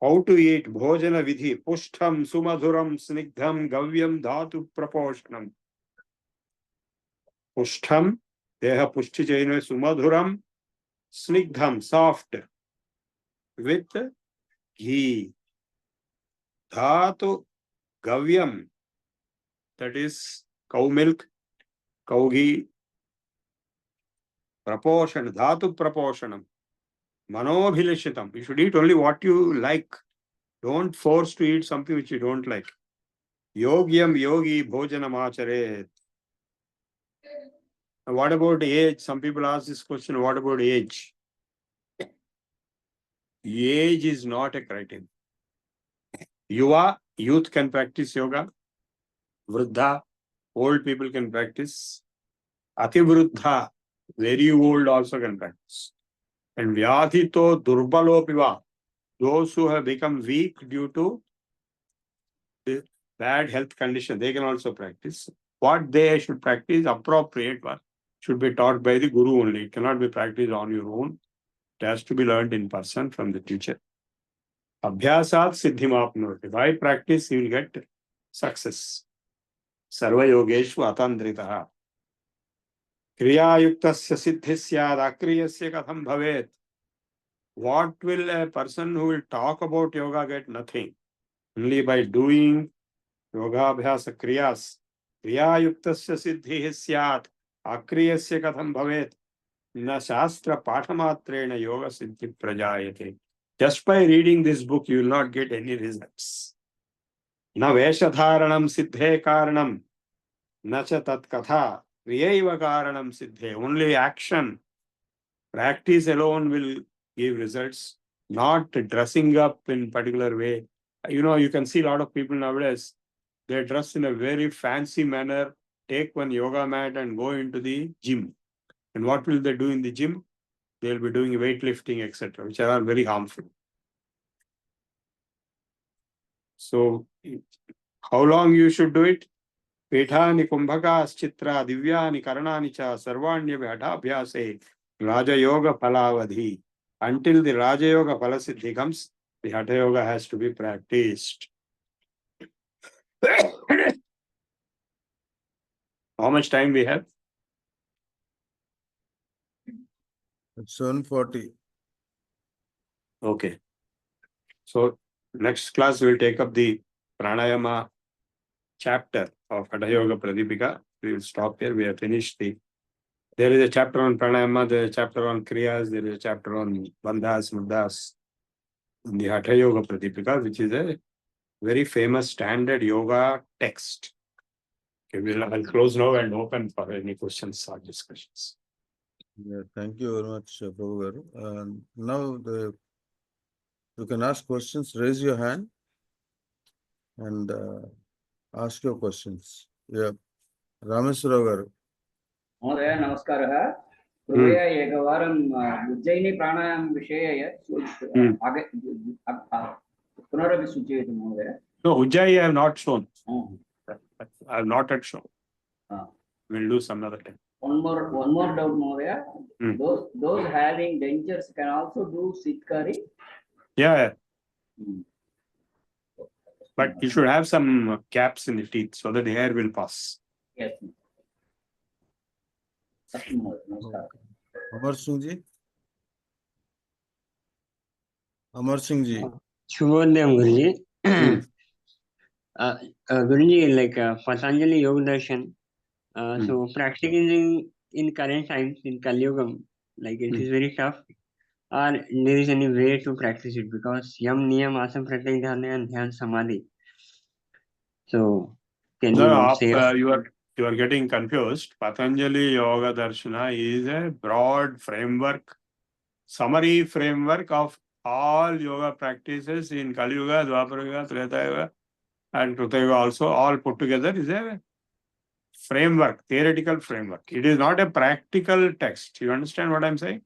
How to eat? Bhojana vidhi, pushtham, sumadhuram, snigdham, gavyam, dhatu, praposhanam. Pushtham, deha pushti chainve, sumadhuram, snigdham, soft, with ghee. Dhatu, gavyam, that is cow milk, cow ghee. Praposhan, dhatu praposhanam. Manobhilashitam. You should eat only what you like. Don't force to eat something which you don't like. Yogyam yogi bhojanam acharet. What about age? Some people ask this question, what about age? Age is not a criteria. Yuva, youth can practice yoga. Vruddha, old people can practice. Ativruddha, very old also can practice. And vyadhito durbalopiva, those who have become weak due to the bad health condition, they can also practice. What they should practice, appropriate one, should be taught by the guru only. It cannot be practiced on your own. It has to be learned in person from the teacher. Abhyasat siddhimapnoti. By practice, you will get success. Sarva yogeshva atandritaha. Kriya yuktasya siddhisyad akriyasya katham bhavet. What will a person who will talk about yoga get? Nothing. Only by doing yoga abhyasa kriyas. Kriya yuktasya siddhi syat. Akriyasya katham bhavet. Na shastra pathamatrena yoga siddhi prajayate. Just by reading this book, you will not get any results. Na veshadharanam siddhe karanam. Na cha tat katha. Kriyaiva karanam siddhe. Only action. Practice alone will give results, not dressing up in particular way. You can see a lot of people nowadays, they dress in a very fancy manner, take one yoga mat and go into the gym. And what will they do in the gym? They'll be doing weightlifting, etc., which are all very harmful. So, how long you should do it? Pethani kumbhakas chitra divyani karanani cha sarvanyabhi hathabhyase Raja Yoga Palavadhi. Until the Raja Yoga Palasiddhi comes, the Hatha Yoga has to be practiced. How much time we have? It's 7:40. Okay. So next class we'll take up the Pranayama chapter of Hatha Yoga Pradipika. We will stop here. We have finished there is a chapter on Pranayama, there is a chapter on Kriyas, there is a chapter on Bandhas, Muddas in the Hatha Yoga Pradipika, which is a very famous standard yoga text. Okay, I'll close now and open for any questions or discussions. Yeah, thank you very much, Prabhu Garu. Now you can ask questions. Raise your hand and ask your questions. Yeah, Rameswara Garu. महोदय नमस्कारः कृपया एकवारं उज्जयिनी प्राणायाम विषये पुनरपि सूचयतु महोदय. No, Ujjayi I have not shown. I have not yet shown. We'll do some other time. One more doubt, Mahoday. Those having dentures can also do sitkari. Yeah. But you should have some caps in the teeth so that the air will pass. Yes. Amar Singh ji. Amar Singh ji. Shubhodayam Guruji. Guruji, like Patanjali Yoga Darshan. So practicing in current times in Kali Yugam, like it is very tough. Or there is any way to practice it because Yam Niyam Asam Pratyek Dhyana and Dhyan Samadhi. So can you say? You are getting confused. Patanjali Yoga Darshana is a broad framework, summary framework of all yoga practices in Kali Yuga, Dwapara Yuga, Treta Yuga, and Krita Yuga also, all put together is a framework, theoretical framework. It is not a practical text. You understand what I'm saying?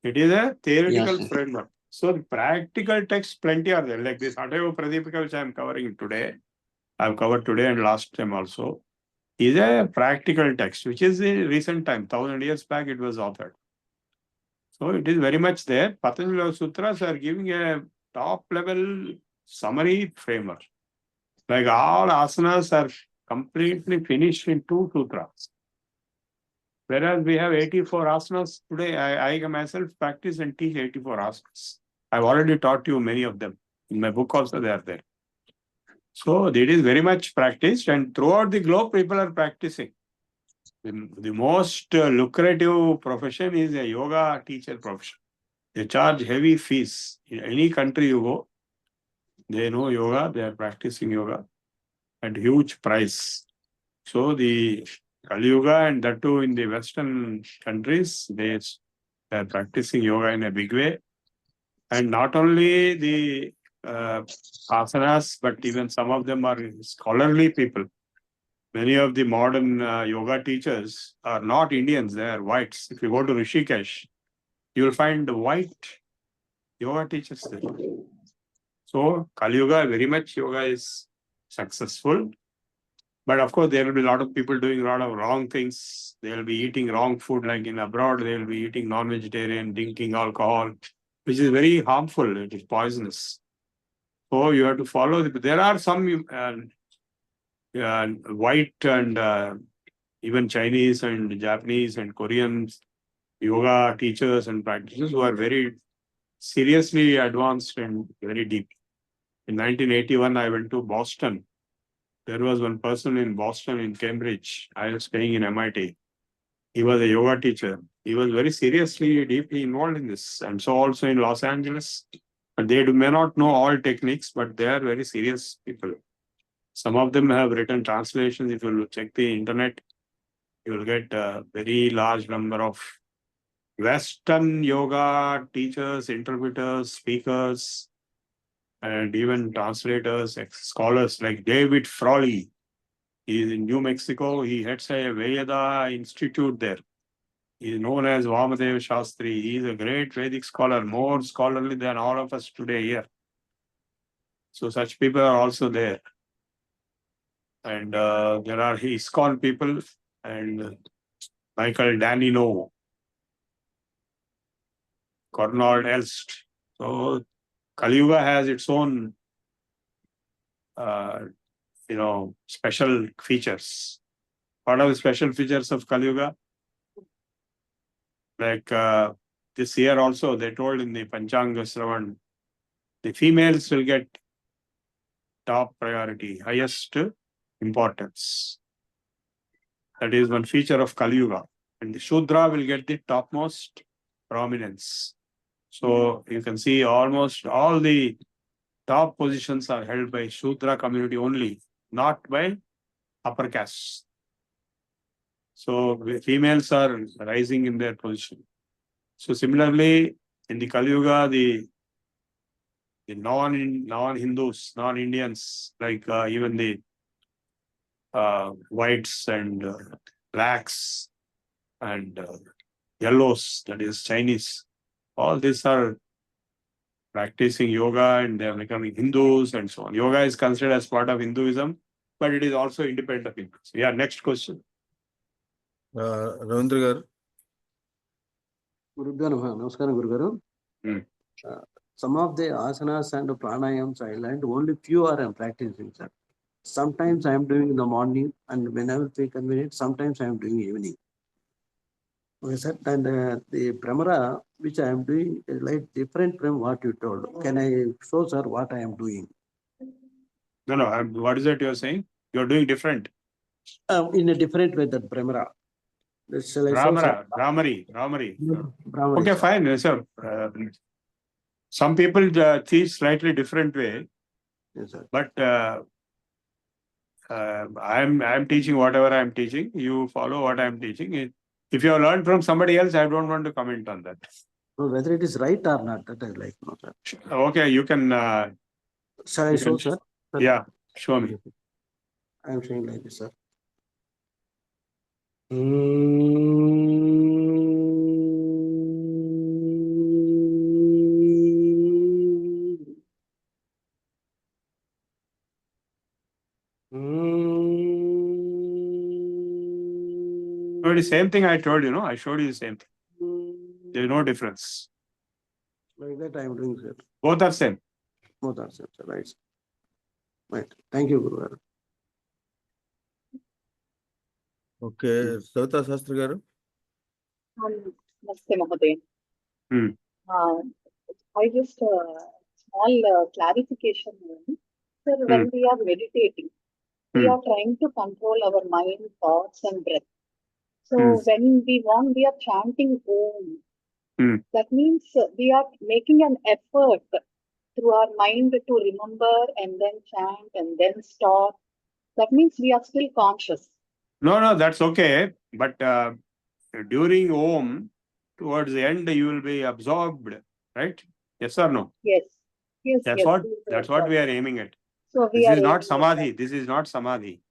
It is a theoretical framework. So the practical texts plenty are there. Like this Hatha Yoga Pradipika, which I am covering today, I have covered today and last time also, is a practical text, which is in recent time, 1000 years back it was authored. So it is very much there. Patanjali Sutras are giving a top level summary framework. Like all asanas are completely finished in 2 sutras. Whereas we have 84 asanas today, I myself practice and teach 84 asanas. I've already taught you many of them. In my book also they are there. So it is very much practiced and throughout the globe people are practicing. The most lucrative profession is a yoga teacher profession. They charge heavy fees. In any country you go, they know yoga, they are practicing yoga at huge price. So the Kali Yuga and that too in the Western countries, they are practicing yoga in a big way. And not only the asanas, but even some of them are scholarly people. Many of the modern yoga teachers are not Indians, they are whites. If you go to Rishikesh, you will find white yoga teachers there. So Kali Yuga, very much yoga is successful. But of course, there will be a lot of people doing a lot of wrong things. They will be eating wrong food, like in abroad, they will be eating non-vegetarian, drinking alcohol, which is very harmful. It is poisonous. So you have to follow. There are some white and even Chinese and Japanese and Korean yoga teachers and practitioners who are very seriously advanced and very deep. In 1981, I went to Boston. There was one person in Boston, in Cambridge. I was staying in MIT. He was a yoga teacher. He was very seriously, deeply involved in this. And so also in Los Angeles. But they may not know all techniques, but they are very serious people. Some of them have written translations. If you check the internet, you will get a very large number of Western yoga teachers, interpreters, speakers, and even translators, scholars like David Frawley. He is in New Mexico. He heads a Veda Institute there. He is known as Vamadev Shastri. He is a great Vedic scholar, more scholarly than all of us today here. So such people are also there. And there are ISKCON people and Michael Danino, Cornald Elst. So Kali Yuga has its own special features. What are the special features of Kali Yuga? Like this year also, they told in the Panchanga Sravan, the females will get top priority, highest importance. That is one feature of Kali Yuga. And the Shudra will get the topmost prominence. So you can see almost all the top positions are held by Shudra community only, not by upper castes. So the females are rising in their position. So similarly, in the Kali Yuga, the non-Hindus, non-Indians, like even the whites and blacks and yellows, that is Chinese, all these are practicing yoga and they are becoming Hindus and so on. Yoga is considered as part of Hinduism, but it is also independent of Hindus. Yeah, next question. Ravindra garu. Gurubhyo Namaha. Namaskaram, Guru Garu. Some of the asanas and pranayams I learned, only few are I'm practicing, sir. Sometimes I am doing in the morning and whenever they convenient, sometimes I am doing evening. Okay, sir. And the Brahmara, which I am doing, is like different from what you told. Can I show, sir, what I am doing? No, what is it you're saying? You're doing different. In a different way, that Brahmara. Shall I show, sir? Brahmari. Brahmara, Okay, sir. fine, sir. Some people teach slightly different way, Yes, sir. but I'm teaching whatever I'm teaching. You follow what I'm teaching. If you have learned from somebody else, I don't want to comment on that. No, whether it is right or not, that I like, no, sir. Okay, you can. Shall I show, sir? Yeah, show me. I am showing like this, sir. No, the same thing I told you, no? I showed you the same thing. There is no difference. Like that I am doing, sir. Both are same. Both are same, sir. Right. Right. Thank you, Guru. Okay, Savita Shastri garu. Namaste, Mahoday. Hmm. I just small clarification. Sir, when we are meditating, we are trying to control our mind, thoughts, and breath. So when we are chanting Om, that means we are making an effort through our mind to remember and then chant and then stop. That means we are still conscious. No, that's okay. But during Om, towards the end, you will be absorbed, right? Yes or no? Yes. That's what we are aiming at. So this is not samadhi. This is not samadhi.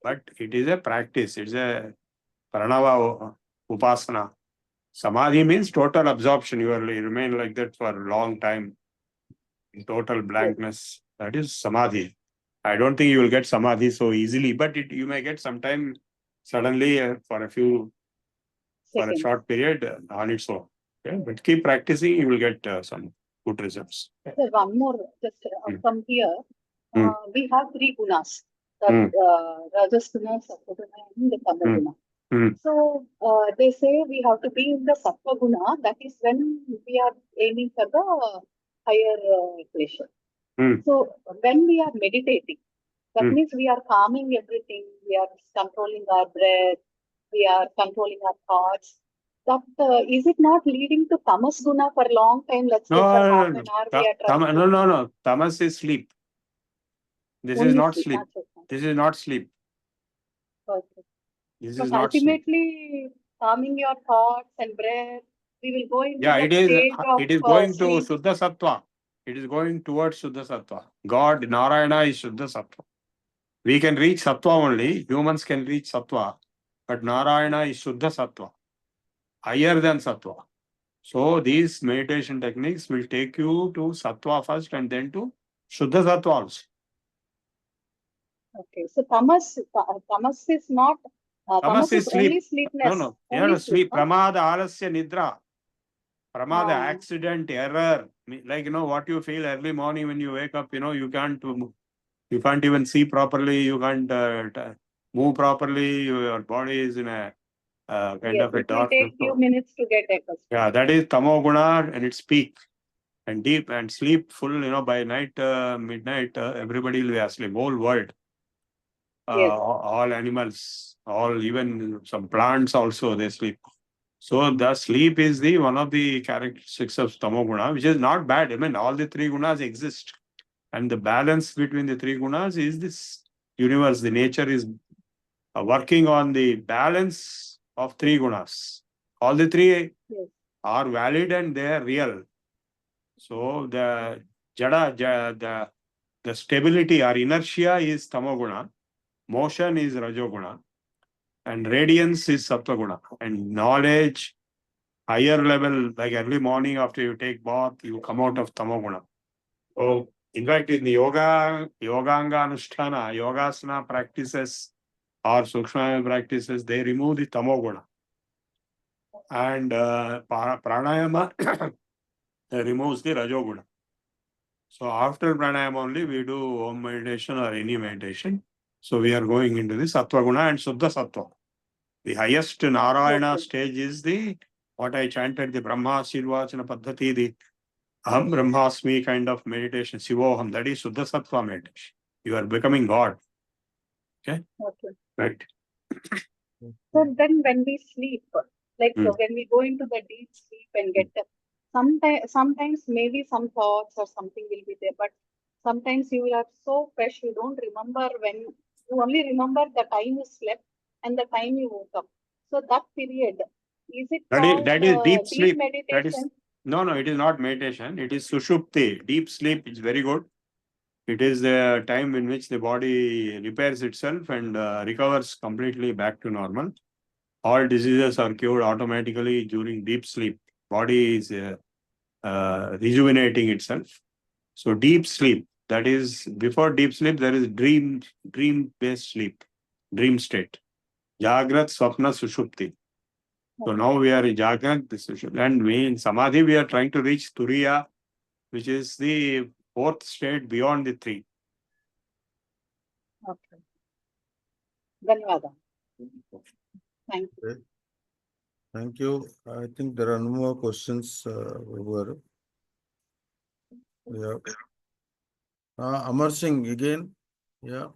But it is a practice. It's a pranava upasana. Samadhi means total absorption. You remain like that for a long time. In total blankness. That is samadhi. I don't think you will get samadhi so easily, but you may get sometime suddenly for a short period on its own. Okay? But keep practicing, you will get some good results. Sir, one more, just from here, we have three gunas, Rajas guna, Sattva guna, and the Tama guna. So they say we have to be in the sattva guna. That is when we are aiming for the higher pleasure. So when we are meditating, that means we are calming everything. We are controlling our breath. We are controlling our thoughts. That is it not leading to tamas guna for a long time? Let's say for half an hour we are trying to No. Tamas is sleep. This is only not sleep. sleep. That's it. This is not sleep. Okay. This But is not sleep. ultimately, calming your thoughts and breath, we will go into Yeah, that it is. stage of It is going to sleep. Shuddha Sattva. It is going towards Shuddha Sattva. God, Narayana is Shuddha Sattva. We can reach Sattva only. Humans can reach Sattva. But Narayana is Shuddha Sattva. Higher than Sattva. So these meditation techniques will take you to Sattva first and then to Shuddha Sattva also. Okay, so tamas is not Tamas tamas is is sleep. only sleepness. No. You Only have to sleep. huh? Pramada, alasya, nidra. Pramada, Ah. accident, error. Like, what you feel early morning when you wake up, you can't even see properly. You can't move properly. Your body is in a kind Yes, of a it will darkness. take few minutes to get accustomed. Yeah, that is tamoguna and its peak. And deep and sleep full, by night, midnight, everybody will be asleep. Whole world. Yes. All animals, even some plants also, they sleep. So the sleep is one of the characteristics of tamoguna, which is not bad. I mean, all the three gunas exist. And the balance between the three gunas is this universe. The nature is working on the balance of three gunas. All the three Yes. are valid and they are real. So the jada, the stability or inertia is tamoguna, motion is rajoguna, and radiance is sattva-guna. And knowledge, higher level, like early morning after you take bath, you come out of tamoguna. So in fact, in the yoganga anusthana, yogasana practices or sukshma practices, they remove the tamoguna. And pranayama removes the rajoguna. So after pranayama only, we do Om meditation or any meditation. So we are going into the sattva guna and Shuddha Sattva. The highest Narayana stage is what I chanted, the Brahma Sirvachana Paddhati, the Aham Brahmasmi kind of meditation, Sivoham, that is Shuddha Sattva meditation. You are becoming God. Okay? Right. So then when we sleep, like when we go into the deep sleep and get up, sometimes maybe some thoughts or something will be there, but sometimes you are so fresh, you don't remember you only remember the time you slept and the time you woke up. So that period, is it called That is deep deep sleep. meditation? No, it is not meditation. It is Sushupti. Deep sleep is very good. It is the time in which the body repairs itself and recovers completely back to normal. All diseases are cured automatically during deep sleep. Body is rejuvenating itself. So deep sleep, that is, before deep sleep, there is dream-based sleep, dream state. Jagrat, Swapna, Sushupti. So now we are in Jagrat, Sushupti. And in Samadhi, we are trying to reach Turiya, which is the fourth state beyond the three. Okay. Dhanyawada. Thank you. Okay. Thank you. I think there are no more questions over. Yeah. Amar Singh again. Yeah.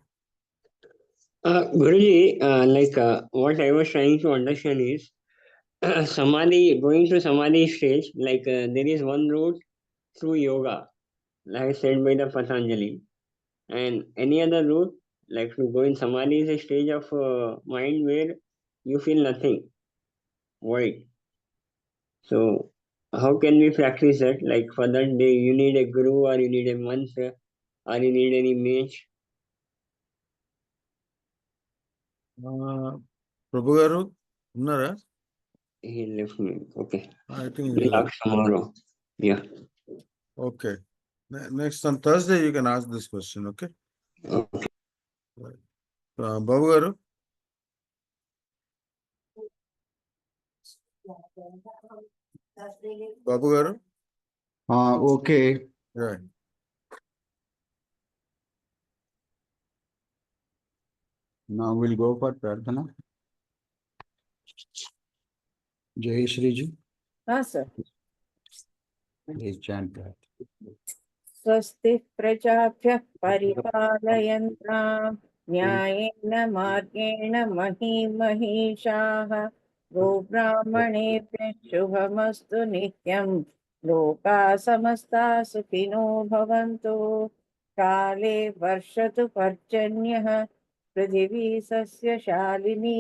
Guruji, what I was trying to understand is Samadhi, going to Samadhi stage, there is one route through yoga, like said by the Patanjali, and any other route, like to go in Samadhi is a stage of mind where you feel nothing, void. So, how can we practice that? Like for that, you need a guru, or you need a mantra, or you need an image. Prabhu garu, unnara? He left me. Okay. I think We'll ask tomorrow. Yeah. okay. Next on Thursday, you can ask this question, okay? Okay. Babu garu? Babu garu? Okay. Right. Now we'll go for Pradhana. Jai Shri Ji, sir. please chant that. स्वस्ति प्रजाभ्यः परिपालयन्ताम् न्यायेन मार्गेण महीमहीषाः गोब्राह्मणेभ्यः शुभमस्तु नित्यम् लोकाः समस्ताः सुखिनो भवन्तु काले वर्षतु पर्जन्यः पृथिवी सस्यशालिनी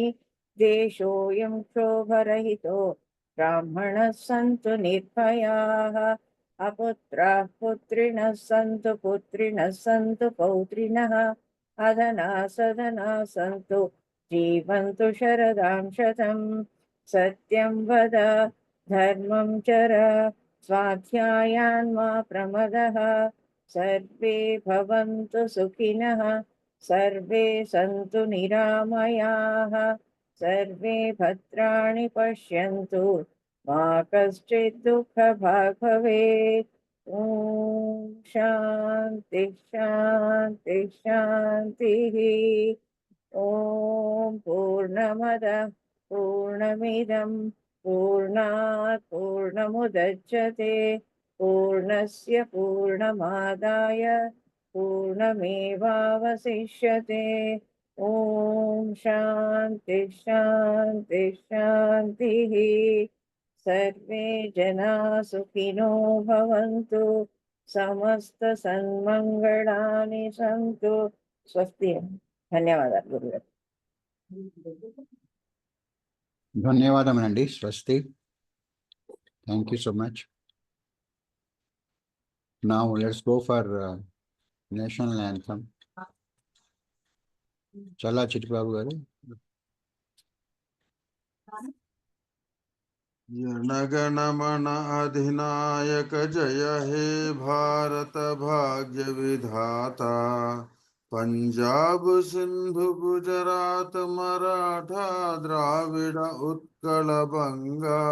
देशोऽयं क्षोभरहितो ब्राह्मणः सन्तु निर्भयाः अपुत्राः पुत्रिणः सन्तु पुत्रिणः सन्तु पौत्रिणः अधनाः सधनाः सन्तु जीवन्तु शरदां शतम् सत्यं वद धर्मं चर स्वाध्यायान् मा प्रमदः सर्वे भवन्तु सुखिनः सर्वे सन्तु निरामयाः सर्वे भद्राणि पश्यन्तु मा कश्चित् दुःखभाग् भवेत् ॐ शान्ति शान्ति शान्तिः ॐ पूर्णमदः पूर्णमिदं पूर्णात् पूर्णमुदच्यते पूर्णस्य पूर्णमादाय पूर्णमेवावशिष्यते ॐ शान्ति शान्ति शान्तिः सर्वे जनाः सुखिनो भवन्तु समस्तसन्मङ्गलानि सन्तु स्वस्ति धन्यवादाः गुरुदेव ధన్యవాదములండి స్వస్తి. Thank you so much. Now let's go for national anthem. Chala Chittibabu garu. Jana Gana Mana अधिनायक जय हे भारत भाग्य विधाता पंजाब सिंधु गुजरात मराठा द्राविड़ उत्कल बंगा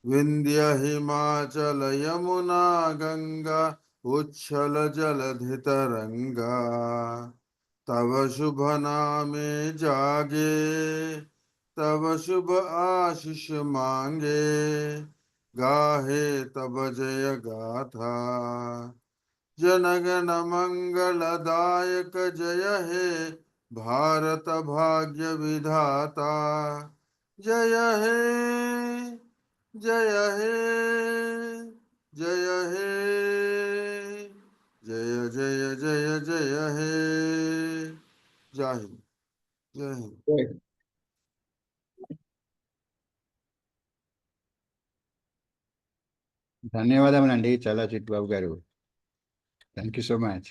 विंध्य हिमाचल यमुना गंगा उच्छल जलधि तरंगा तव शुभ नामे जागे तब शुभ आशीष मांगे गाहे तब जय गाथा जनगण मंगलदायक जय हे भारत भाग्य विधाता जय हे जय हे जय हे जय जय जय जय हे जय हिंद जय हिंद. ధన్యవాదములండి చాలా చిట్టిబాబు గారు. Thank you so much.